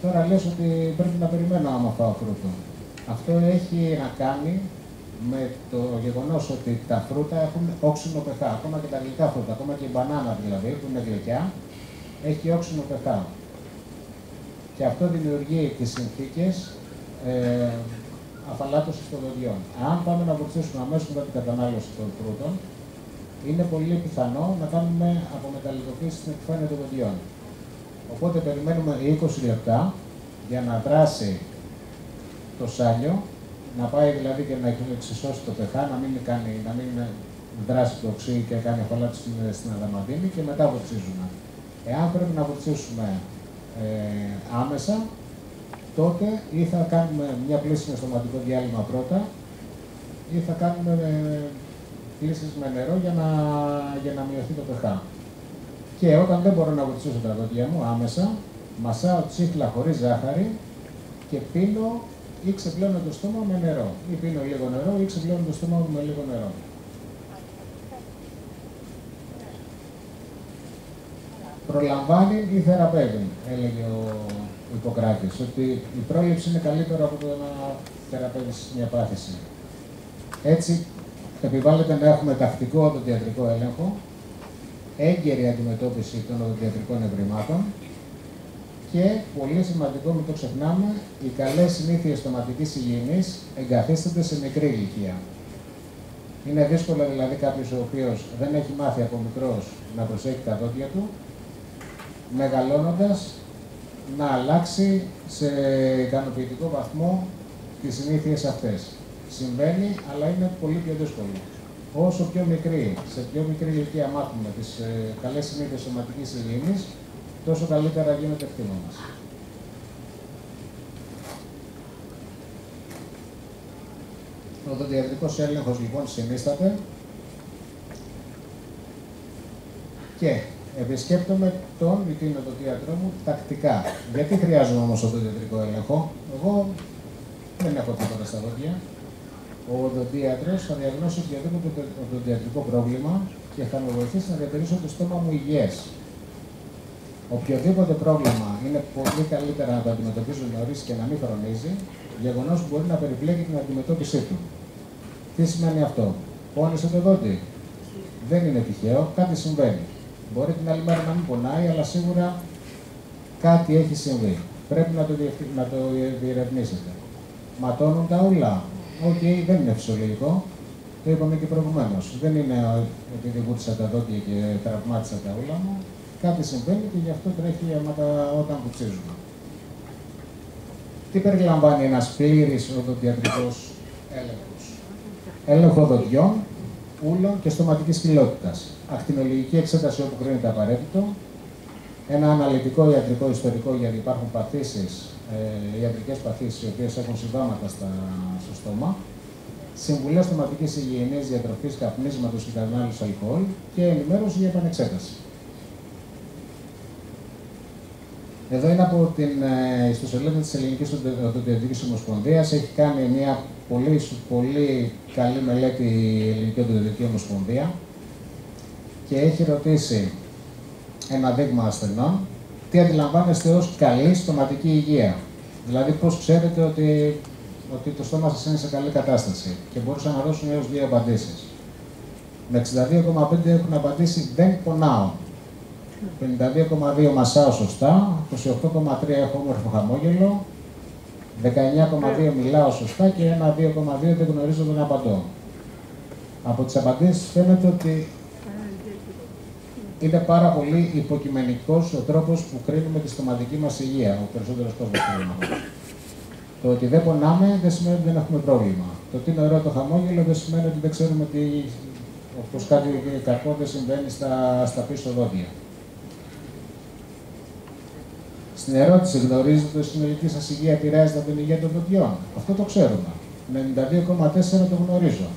τώρα λες ότι πρέπει να περιμένω άμα φάω φρούτο. Αυτό έχει να κάνει με το γεγονός ότι τα φρούτα έχουν όξινο pH, ακόμα και τα γλυκά φρούτα, ακόμα και η μπανάνα δηλαδή, που είναι γλυκιά, έχει όξινο pH. Και αυτό δημιουργεί τις συνθήκες αφαλάτωσης των δοντιών. Αν πάμε να βουρτσίσουμε αμέσως μετά την κατανάλωση των φρούτων, είναι πολύ πιθανό να κάνουμε απομεταλλικοποίηση στην επιφάνεια των δοντιών. Οπότε περιμένουμε 20 λεπτά για να δράσει το σάλιο, να πάει δηλαδή και να εξισώσει το pH, να μην δράσει το οξύ και κάνει αφαλάτωση στην αδαμαντίνη και μετά βουρτσίζουμε. Εάν πρέπει να βουρτσίσουμε άμεσα, τότε ή θα κάνουμε μια πλήση με στοματικό διάλειμμα πρώτα ή θα κάνουμε πλήσεις με νερό για να μειωθεί το pH. Και όταν δεν μπορώ να βουρτσίσω τα δόντια μου άμεσα, μασάω τσίχλα χωρίς ζάχαρη και πίνω ή ξεπλένω το στόμα με νερό. Ή πίνω λίγο νερό ή ξεπλένω το στόμα μου με λίγο νερό. Προλαμβάνει ή θεραπεύει, έλεγε ο Ιπποκράτης, ότι η πρόληψη είναι καλύτερο από το να θεραπεύεις μια πάθηση. Έτσι, επιβάλλεται να έχουμε τακτικό οδοντιατρικό έλεγχο, έγκαιρη αντιμετώπιση των οδοντιατρικών ευρημάτων και, πολύ σημαντικό, μην το ξεχνάμε, οι καλές συνήθειες στοματικής υγιεινής εγκαθίστανται σε μικρή ηλικία. Είναι δύσκολο δηλαδή κάποιος ο οποίος δεν έχει μάθει από μικρός να προσέχει τα δόντια του, μεγαλώνοντας να αλλάξει σε ικανοποιητικό βαθμό τις συνήθειες αυτές. Συμβαίνει, αλλά είναι πολύ πιο δύσκολο. Όσο πιο μικρή, σε πιο μικρή ηλικία μάθουμε τις καλές συνήθειες σωματικής υγιεινής, τόσο καλύτερα γίνεται ευθύνο μας. Ο οδοντιατρικός έλεγχος λοιπόν συνίσταται και επισκέπτομαι τον ή την οδοντίατρό μου τακτικά. Γιατί χρειάζομαι όμως οδοντιατρικό έλεγχο? Εγώ δεν έχω τίποτα στα δόντια. Ο οδοντίατρος θα διαγνώσει οποιοδήποτε οδοντιατρικό πρόβλημα και θα με βοηθήσει να διατηρήσω το στόμα μου υγιές. Οποιοδήποτε πρόβλημα είναι πολύ καλύτερα να το αντιμετωπίζω νωρίς και να μην χρονίζει, γεγονός που μπορεί να περιπλέκει την αντιμετώπιση του. Τι σημαίνει αυτό? Πόνισε το δόντι? Δεν είναι τυχαίο, κάτι συμβαίνει. Μπορεί την άλλη μέρα να μην πονάει, αλλά σίγουρα κάτι έχει συμβεί. Πρέπει να το διερευνήσετε. Ματώνουν τα ούλα. Οκ, δεν είναι φυσιολογικό. Το είπαμε και προηγουμένως. Δεν είναι επειδή βούτυσα τα δόντια και τραυμάτισα τα ούλα μου. Κάτι συμβαίνει και γι' αυτό τρέχει αίματα όταν βουτσίζουμε. Τι περιλαμβάνει ένας πλήρης οδοντιατρικός έλεγχος? Έλεγχο δοντιών, ούλων και στοματικής κοιλότητας. Ακτινολογική εξέταση όπου κρίνεται απαραίτητο. Ένα αναλυτικό ιατρικό ιστορικό, γιατί υπάρχουν παθήσεις, ιατρικές παθήσεις, οι οποίες έχουν συμβάματα στο στόμα. Συμβουλές στοματικής υγιεινής, διατροφής, καπνίσματος και κατανάλωσης αλκοόλ και ενημέρωση για επανεξέταση. Εδώ είναι από την ιστοσελίδα της Ελληνικής Οδοντιατρικής Ομοσπονδίας. Έχει κάνει μια πολύ καλή μελέτη η Ελληνική Οδοντιατρική Ομοσπονδία και έχει ρωτήσει ένα δείγμα ασθενών τι αντιλαμβάνεστε ως καλή στοματική υγεία. Δηλαδή, πώς ξέρετε ότι το στόμα σας είναι σε καλή κατάσταση. Και μπορούσαν να δώσουν έως 2 απαντήσεις. Με 62,5 έχουν απαντήσει δεν πονάω. 52,2 μασάω σωστά, 28,3 έχω όμορφο χαμόγελο, 19,2 μιλάω σωστά και ένα 2,2 δεν γνωρίζω, δεν απαντώ. Από τις απαντήσεις φαίνεται ότι είναι πάρα πολύ υποκειμενικός ο τρόπος που κρίνουμε τη στοματική μας υγεία, ο περισσότερος κόσμος κρίνουμε. Το ότι δεν πονάμε δεν σημαίνει ότι δεν έχουμε πρόβλημα. Το ότι είναι ωραίο το χαμόγελο δεν σημαίνει ότι δεν ξέρουμε πως κάτι κακό δεν συμβαίνει στα πίσω δόντια. Στην ερώτηση, γνωρίζετε ότι η συνολική σας υγεία επηρεάζεται από την υγεία των δοντιών? Αυτό το ξέρουμε. Με 92,4 το γνωρίζω.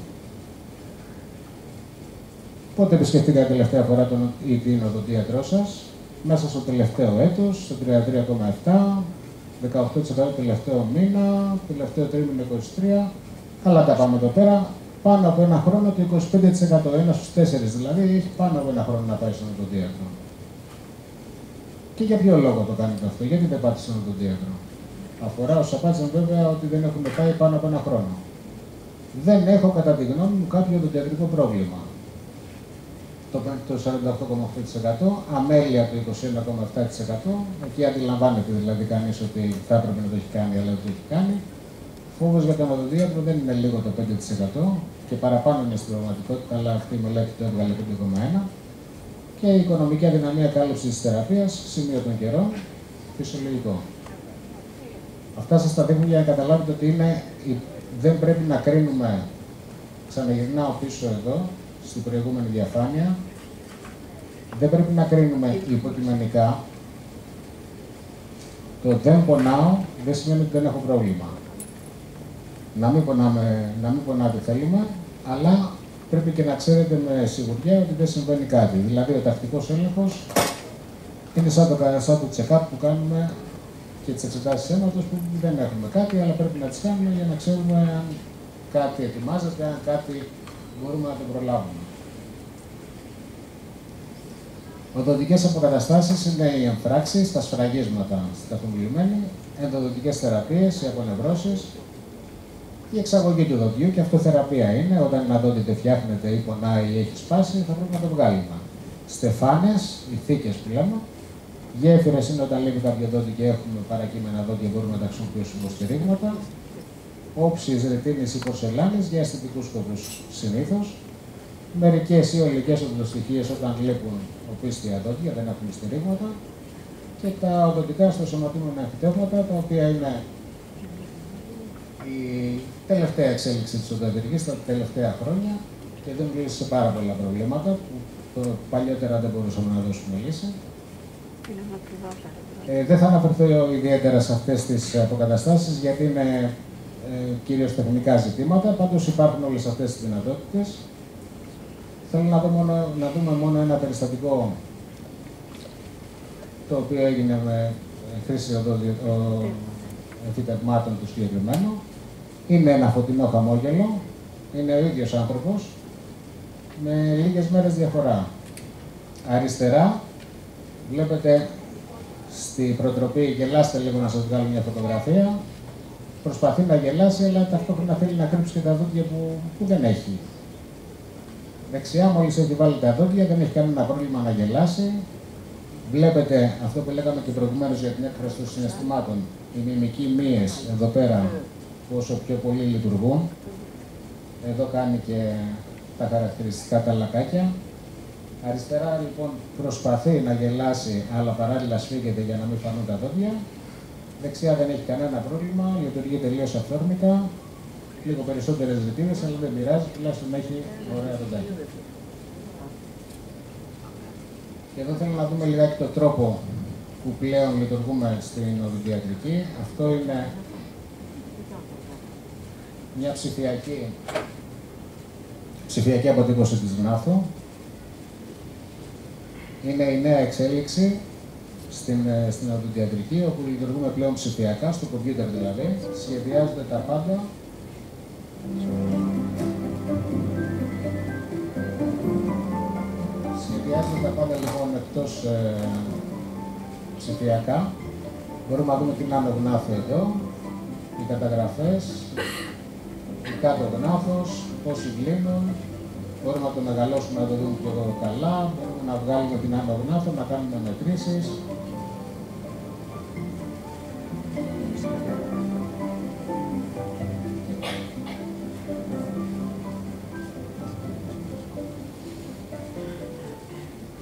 Πότε επισκεφτήκατε τελευταία φορά ή την οδοντίατρό σας? Μέσα στο τελευταίο έτος, στο 33,7, 18% τελευταίο μήνα, τελευταίο τρίμηνο 23. Καλά τα πάμε εδώ πέρα. Πάνω από ένα χρόνο το 25%, 1 στους 4 δηλαδή, έχει πάνω από ένα χρόνο να πάει στον οδοντίατρο. Και για ποιο λόγο το κάνετε αυτό, γιατί δεν πάτε στον οδοντίατρο? Αφορά όσους απάντησαν βέβαια ότι δεν έχουμε πάει πάνω από ένα χρόνο. Δεν έχω κατά τη γνώμη μου κάποιο οδοντιατρικό πρόβλημα. Το 48,8%, αμέλεια το 21,7%, εκεί αντιλαμβάνεται δηλαδή κανείς ότι θα έπρεπε να το έχει κάνει, αλλά δεν το έχει κάνει. Φόβος για τον οδοντίατρο δεν είναι λίγο το 5% και παραπάνω είναι στην πραγματικότητα, αλλά αυτή η μελέτη το έβγαλε 5,1%. Και η οικονομική αδυναμία κάλυψης της θεραπείας, σημείο των καιρών, φυσιολογικό. Αυτά σας τα δείχνω για να καταλάβετε ότι δεν πρέπει να κρίνουμε, ξαναγυρνάω πίσω εδώ, στην προηγούμενη διαφάνεια, δεν πρέπει να κρίνουμε υποκειμενικά. Το δεν πονάω δεν σημαίνει ότι δεν έχω πρόβλημα. Να μην πονάτε θέλουμε, αλλά πρέπει και να ξέρετε με σιγουριά ότι δεν συμβαίνει κάτι. Δηλαδή, ο τακτικός έλεγχος είναι σαν το check-up που κάνουμε και τις εξετάσεις αίματος που δεν έχουμε κάτι, αλλά πρέπει να τις κάνουμε για να ξέρουμε αν κάτι ετοιμάζεται, αν κάτι μπορούμε να το προλάβουμε. Οδοντικές αποκαταστάσεις είναι οι εμφράξεις, τα σφραγίσματα στην καθομιλημένη, ενδοδοντικές θεραπείες, οι απονευρώσεις, η εξαγωγή του δοντιού και αυτοθεραπεία είναι. Όταν ένα δόντι δεν φτιάχνεται ή πονάει ή έχει σπάσει, θα πρέπει να το βγάλουμε. Στεφάνες, οι θήκες που λέμε. Γέφυρες είναι όταν λείπει κάποιο δόντι και έχουμε παρακείμενα δόντια, μπορούμε να τα χρησιμοποιήσουμε ως στηρίγματα. Όψεις, ρετίνες ή πορσελάνες για αισθητικούς σκοπούς συνήθως. Μερικές ή ολικές οδοντοστοιχείες όταν λείπουν οπίστια δόντια, δεν έχουν στηρίγματα. Και τα οδοντικά στο σωματούμενα εμφυτεύματα, τα οποία είναι η τελευταία εξέλιξη της οδοντιατρικής τα τελευταία χρόνια και δεν λύσει σε πάρα πολλά προβλήματα που παλιότερα δεν μπορούσαμε να δώσουμε λύση. Δεν θα αναφερθώ ιδιαίτερα σε αυτές τις αποκαταστάσεις γιατί είναι κυρίως τεχνικά ζητήματα, πάντως υπάρχουν όλες αυτές τις δυνατότητες. Θέλω να δούμε μόνο ένα περιστατικό το οποίο έγινε με χρήση εμφυτευμάτων του συγκεκριμένου. Είναι ένα φωτεινό χαμόγελο, είναι ο ίδιος άνθρωπος, με λίγες μέρες διαφορά. Αριστερά, βλέπετε στη προτροπή, γελάστε λίγο να σας βγάλω μια φωτογραφία. Προσπαθεί να γελάσει, αλλά ταυτόχρονα θέλει να κρύψει και τα δόντια που δεν έχει. Δεξιά, μόλις έχει βάλει τα δόντια, δεν έχει κανένα πρόβλημα να γελάσει. Βλέπετε αυτό που λέγαμε και προηγουμένως για την έκφραση των συναισθημάτων. Οι μιμικοί μύες εδώ πέρα, όσο πιο πολύ λειτουργούν. Εδώ κάνει και τα χαρακτηριστικά τα λακάκια. Αριστερά λοιπόν προσπαθεί να γελάσει, αλλά παράλληλα σφίγγεται για να μην φανούν τα δόντια. Δεξιά δεν έχει κανένα πρόβλημα, λειτουργεί τελείως αυθόρμητα. Λίγο περισσότερες ζητήρες, αλλά δεν πειράζει, τουλάχιστον έχει ωραία δοντάκια. Και εδώ θέλω να δούμε λιγάκι τον τρόπο που πλέον λειτουργούμε στην οδοντιατρική. Αυτό είναι μια ψηφιακή αποτύπωση της γνάθου. Είναι η νέα εξέλιξη στην οδοντιατρική, όπου λειτουργούμε πλέον ψηφιακά, στο κομπιούτερ δηλαδή. Σχεδιάζονται τα πάντα. Σχεδιάζονται τα πάντα λοιπόν εκτός ψηφιακά. Μπορούμε να δούμε την άνω γνάθο εδώ, οι καταγραφές, η κάτω γνάθος, πόσοι κλείνουν. Μπορούμε να το μεγαλώσουμε, να το δούμε πιο καλά. Μπορούμε να βγάλουμε την άνω γνάθο, να κάνουμε μετρήσεις.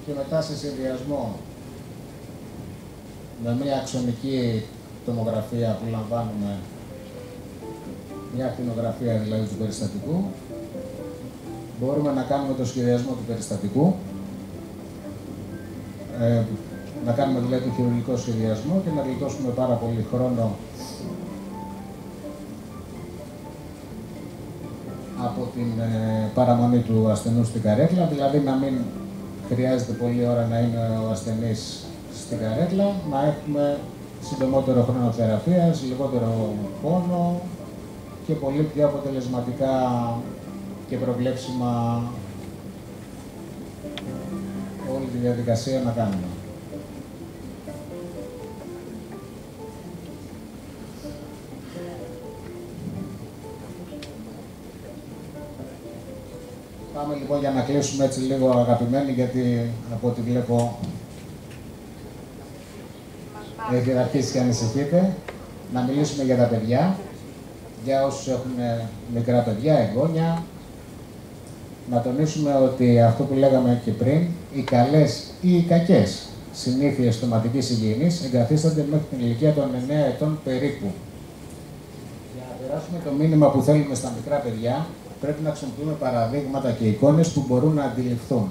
Και μετά σε συνδυασμό με μια αξονική τομογραφία που λαμβάνουμε, μια ακτινογραφία δηλαδή του περιστατικού, μπορούμε να κάνουμε το σχεδιασμό του περιστατικού, να κάνουμε δηλαδή το χειρουργικό σχεδιασμό και να γλιτώσουμε πάρα πολύ χρόνο από την παραμονή του ασθενού στην καρέκλα, δηλαδή να μην χρειάζεται πολλή ώρα να είναι ο ασθενής στην καρέκλα, να έχουμε συντομότερο χρόνο θεραπείας, λιγότερο πόνο και πολύ πιο αποτελεσματικά και προβλέψιμα όλη τη διαδικασία να κάνουμε. Πάμε λοιπόν για να κλείσουμε έτσι λίγο αγαπημένοι, γιατί από ό,τι βλέπω έχει αρχίσει και ανησυχείτε. Να μιλήσουμε για τα παιδιά, για όσους έχουν μικρά παιδιά, εγγόνια. Να τονίσουμε ότι αυτό που λέγαμε και πριν, οι καλές ή οι κακές συνήθειες στοματικής υγιεινής εγκαθίστανται μέχρι την ηλικία των 9 ετών περίπου. Για να περάσουμε το μήνυμα που θέλουμε στα μικρά παιδιά, πρέπει να χρησιμοποιούμε παραδείγματα και εικόνες που μπορούν να αντιληφθούν.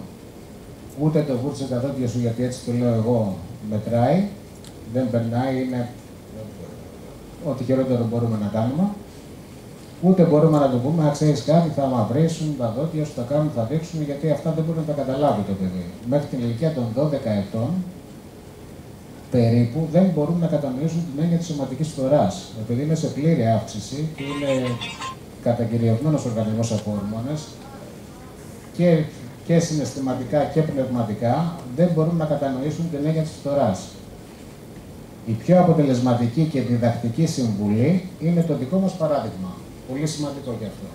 Ούτε το βούρτσε τα δόντια σου, γιατί έτσι το λέω εγώ, μετράει, δεν περνάει, είναι ό,τι χειρότερο μπορούμε να κάνουμε. Ούτε μπορούμε να το πούμε, αν ξέρεις κάτι, θα μαυρίσουν τα δόντια σου, θα κάνουν, θα δείξουν, γιατί αυτά δεν μπορεί να τα καταλάβει το παιδί. Μέχρι την ηλικία των 12 ετών, περίπου, δεν μπορούν να κατανοήσουν την έννοια της σωματικής φθοράς. Επειδή είναι σε πλήρη αύξηση και είναι κατακυριευμένος οργανισμός από ορμόνες και συναισθηματικά και πνευματικά, δεν μπορούν να κατανοήσουν την έννοια της φθοράς. Η πιο αποτελεσματική και διδακτική συμβουλή είναι το δικό μας παράδειγμα. Πολύ σημαντικό και αυτό.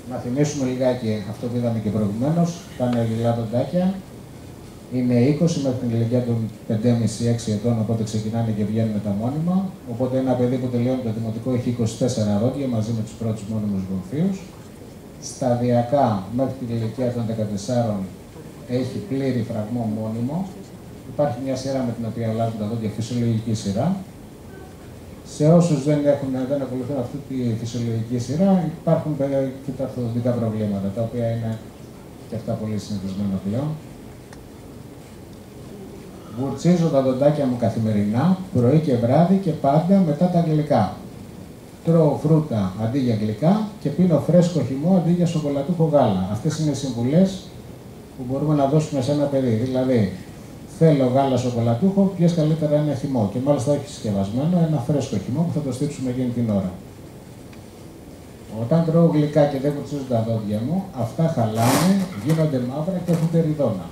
Να θυμίσουμε λιγάκι αυτό που είδαμε και προηγουμένως. Τα νεογυλά δοντάκια είναι 20 μέχρι την ηλικία των 5,5-6 ετών, οπότε ξεκινάνε και βγαίνουν τα μόνιμα. Οπότε ένα παιδί που τελειώνει το δημοτικό έχει 24 δόντια μαζί με τους πρώτους μόνιμους γονφίους. Σταδιακά μέχρι την ηλικία των 14 έχει πλήρη φραγμό μόνιμο. Υπάρχει μια σειρά με την οποία αλλάζουν τα δόντια, φυσιολογική σειρά. Σε όσους δεν ακολουθούν αυτή τη φυσιολογική σειρά, υπάρχουν και τα orthodontica προβλήματα, τα οποία είναι και αυτά πολύ συνηθισμένα πλέον. Βουρτσίζω τα δοντάκια μου καθημερινά, πρωί και βράδυ και πάντα μετά τα γλυκά. Τρώω φρούτα αντί για γλυκά και πίνω φρέσκο χυμό αντί για σοκολατούχο γάλα. Αυτές είναι οι συμβουλές που μπορούμε να δώσουμε σε ένα παιδί. Δηλαδή, θέλω γάλα σοκολατούχο, πιες καλύτερα ένα χυμό. Και μάλιστα όχι συσκευασμένο, ένα φρέσκο χυμό που θα το στύψουμε εκείνη την ώρα. Όταν τρώω γλυκά και δεν βουρτσίζουν τα δόντια μου, αυτά χαλάνε, γίνονται μαύρα και έχουν τεριδόνα.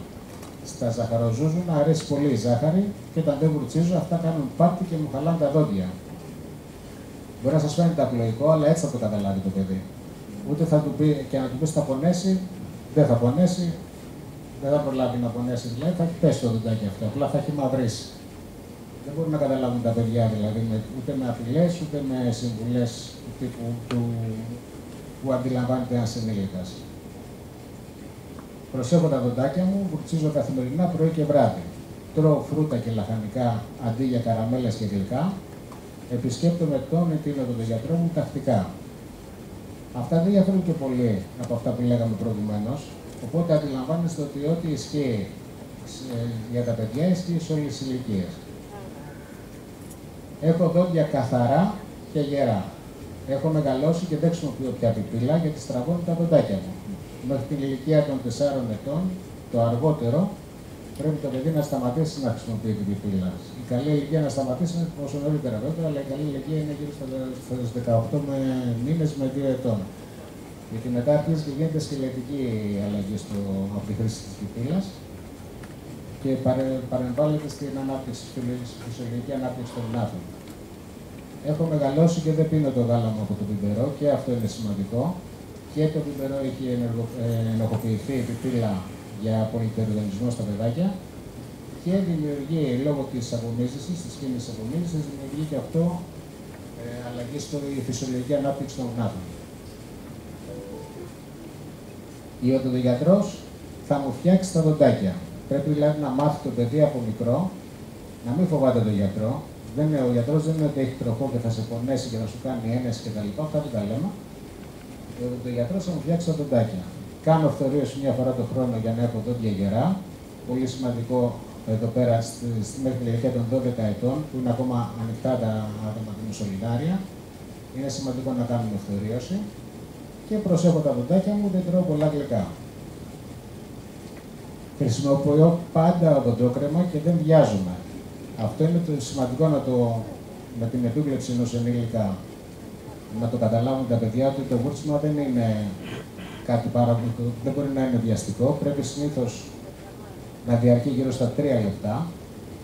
Στα ζαχαροζούζουνα αρέσει πολύ η ζάχαρη και όταν δεν βουρτσίζω, αυτά κάνουν πάρτι και μου χαλάνε τα δόντια. Μπορεί να σας φαίνεται απλοϊκό, αλλά έτσι θα το καταλάβει το παιδί. Ούτε θα του πει, και να του πει θα πονέσει, δεν θα πονέσει, δεν θα προλάβει να πονέσει, δηλαδή θα έχει πέσει το δοντάκι αυτό, απλά θα έχει μαυρίσει. Δεν μπορούν να καταλάβουν τα παιδιά δηλαδή, ούτε με απειλές, ούτε με συμβουλές του τύπου που αντιλαμβάνεται ένας ενήλικας. Προσέχω τα δοντάκια μου, βουρτσίζω καθημερινά πρωί και βράδυ. Τρώω φρούτα και λαχανικά αντί για καραμέλες και γλυκά. Επισκέπτομαι τον ή την οδοντογιατρό μου τακτικά. Αυτά δεν διαφέρουν και πολύ από αυτά που λέγαμε προηγουμένως. Οπότε αντιλαμβάνεστε ότι ό,τι ισχύει για τα παιδιά ισχύει σε όλες τις ηλικίες. Έχω δόντια καθαρά και γερά. Έχω μεγαλώσει και δεν χρησιμοποιώ πια πιπίλα γιατί στραβώνουν τα δοντάκια μου. Μέχρι την ηλικία των 4 ετών, το αργότερο, πρέπει το παιδί να σταματήσει να χρησιμοποιεί την πιπίλα. Η καλή ηλικία να σταματήσει είναι όσο νωρίτερα βέβαια, αλλά η καλή ηλικία είναι γύρω στους 18 μήνες με 2 ετών. Γιατί μετά αρχίζει και γίνεται σκελετική αλλαγή από τη χρήση της πιπίλας και παρεμβάλλεται στην ανάπτυξη, στη φυσιολογική ανάπτυξη των ναύων. Έχω μεγαλώσει και δεν πίνω το γάλα μου από το πιπερό και αυτό είναι σημαντικό. Και το πιπερό έχει ενοχοποιηθεί η πιπίλα για πολυπεριοδονισμό στα παιδάκια και δημιουργεί λόγω της απομίζησης, της κίνησης απομίζησης, δημιουργεί και αυτό αλλαγή στη φυσιολογική ανάπτυξη των γνάθων. Ο οδοντογιατρός θα μου φτιάξει τα δοντάκια. Πρέπει δηλαδή να μάθει το παιδί από μικρό να μην φοβάται τον γιατρό. Ο γιατρός δεν είναι ότι έχει τροχό και θα σε πονέσει και θα σου κάνει ένεση κτλ. Αυτά δεν τα λέμε. Ο οδοντογιατρός θα μου φτιάξει τα δοντάκια. Κάνω φθορίωση μια φορά το χρόνο για να έχω δόντια γερά. Πολύ σημαντικό εδώ πέρα μέχρι την ηλικία των 12 ετών, που είναι ακόμα ανοιχτά τα άτομα του μεσολινάρια. Είναι σημαντικό να κάνουμε φθορίωση. Και προσέχω τα δοντάκια μου, δεν τρώω πολλά γλυκά. Χρησιμοποιώ πάντα οδοντόκρεμα και δεν βιάζομαι. Αυτό είναι το σημαντικό με την επίβλεψη ενός ενήλικα να το καταλάβουν τα παιδιά ότι το βούρτσιμα δεν είναι κάτι δεν μπορεί να είναι βιαστικό. Πρέπει συνήθως να διαρκεί γύρω στα 3 λεπτά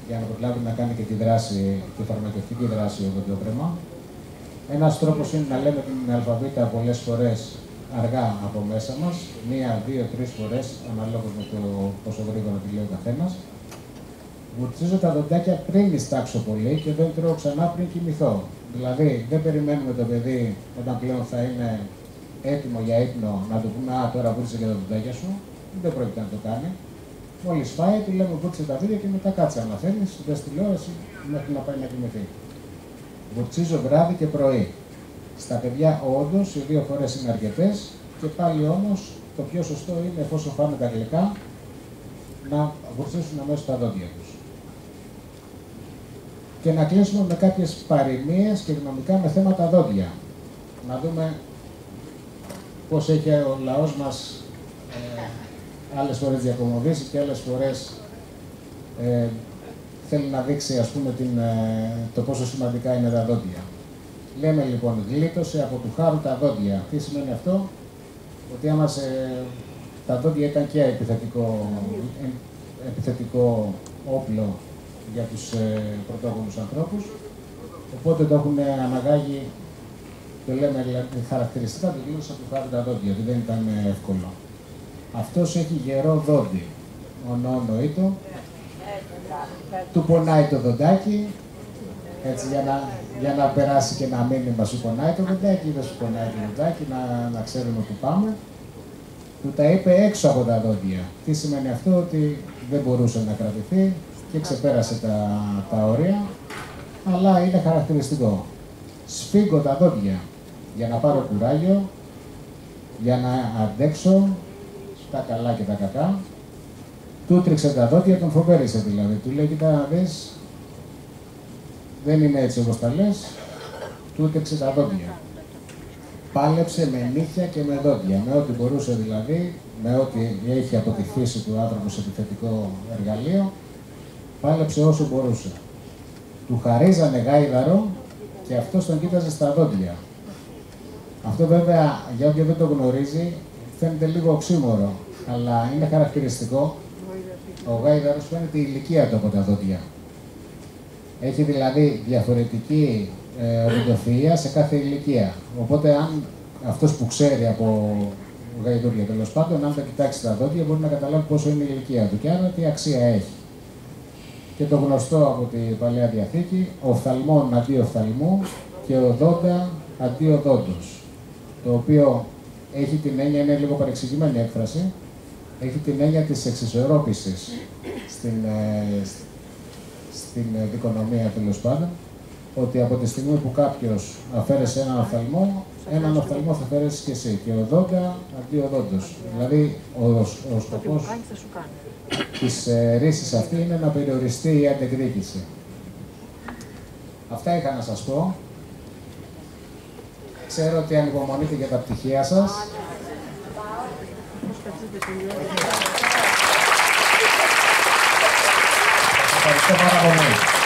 για να προλάβει να κάνει και τη δράση, τη φαρμακευτική δράση οδοντόκρεμα. Ένας τρόπος είναι να λέμε την αλφαβήτα πολλές φορές αργά από μέσα μας, 1, 2, 3 φορές, αναλόγως με το πόσο γρήγορα τη λέει ο καθένας. Βουρτσίζω τα δοντάκια πριν νηστάξω πολύ και δεν τρώω ξανά πριν κοιμηθώ. Δηλαδή, δεν περιμένουμε το παιδί όταν πλέον θα είναι έτοιμο για ύπνο να του πούμε «Α, τώρα βούρτισε και τα δοντάκια σου». Δεν πρόκειται να το κάνει. Μόλις φάει, του λέμε «Βούρτισε τα βίδια» και μετά κάτσε να θέλεις, δες τηλεόραση μέχρι να πάει να κοιμηθεί. Βουρτσίζω βράδυ και πρωί. Στα παιδιά όντως οι 2 φορές είναι αρκετές και πάλι όμως το πιο σωστό είναι εφόσον φάμε τα γλυκά να βουρτσίσουν αμέσως τα δόντια τους. Και να κλείσουμε με κάποιες παροιμίες και γνωμικά με θέματα δόντια. Να δούμε πώς έχει ο λαός μας άλλες φορές διακομωδήσει και άλλες φορές θέλει να δείξει ας πούμε το πόσο σημαντικά είναι τα δόντια. Λέμε λοιπόν γλίτωσε από του χάρου τα δόντια. Τι σημαίνει αυτό? Ότι άμα τα δόντια ήταν και επιθετικό όπλο για τους πρωτόγονους ανθρώπους, οπότε το έχουν αναγάγει, το λέμε δηλαδή χαρακτηριστικά του γλίτωσε από του χάρου τα δόντια, ότι δεν ήταν εύκολο. Αυτός έχει γερό δόντι, ονοήτο, του πονάει το δοντάκι, έτσι, για να περάσει και ένα μήνυμα σου πονάει το δοντάκι, δεν σου πονάει το δοντάκι, να ξέρουμε που πάμε. Του τα είπε έξω από τα δόντια. Τι σημαίνει αυτό? Ότι δεν μπορούσε να κρατηθεί και ξεπέρασε τα όρια, αλλά είναι χαρακτηριστικό. Σφίγγω τα δόντια για να πάρω κουράγιο, για να αντέξω τα καλά και τα κακά. Του τρίξε τα δόντια, τον φοβέρισε δηλαδή. Του λέει, κοίτα να δεις, δεν είναι έτσι όπως τα λες, του τρίξε τα δόντια. Πάλεψε με νύχια και με δόντια, με ό,τι μπορούσε δηλαδή, με ό,τι έχει από τη φύση του άνθρωπου σε επιθετικό εργαλείο, πάλεψε όσο μπορούσε. Του χαρίζανε γάιδαρο και αυτός τον κοίταζε στα δόντια. Αυτό βέβαια, για όποιον δεν το γνωρίζει, φαίνεται λίγο οξύμορο, αλλά είναι χαρακτηριστικό. Ο γάιδαρος φαίνεται η ηλικία του από τα δόντια. Έχει δηλαδή διαφορετική οδοντοφυΐα σε κάθε ηλικία. Οπότε, αν αυτός που ξέρει από γαϊδούρια τέλος πάντων, αν τα κοιτάξει τα δόντια, μπορεί να καταλάβει πόσο είναι η ηλικία του και άρα τι αξία έχει. Και το γνωστό από την Παλαιά Διαθήκη, οφθαλμόν αντί οφθαλμού και οδόντα αντί οδόντος. Το οποίο έχει την έννοια, είναι λίγο παρεξηγημένη έκφραση, έχει την έννοια της εξισορρόπησης στην δικονομία τέλος πάντων, ότι από τη στιγμή που κάποιος αφαίρεσε έναν οφθαλμό θα αφαιρέσεις και εσύ. Και οδόντα αντί οδόντος. Δηλαδή, ο σκοπός της ρήσης αυτή είναι να περιοριστεί η αντεκδίκηση. Αυτά είχα να σας πω. Ξέρω ότι ανυπομονείτε για τα πτυχία σας. Ευχαριστώ πάρα πολύ.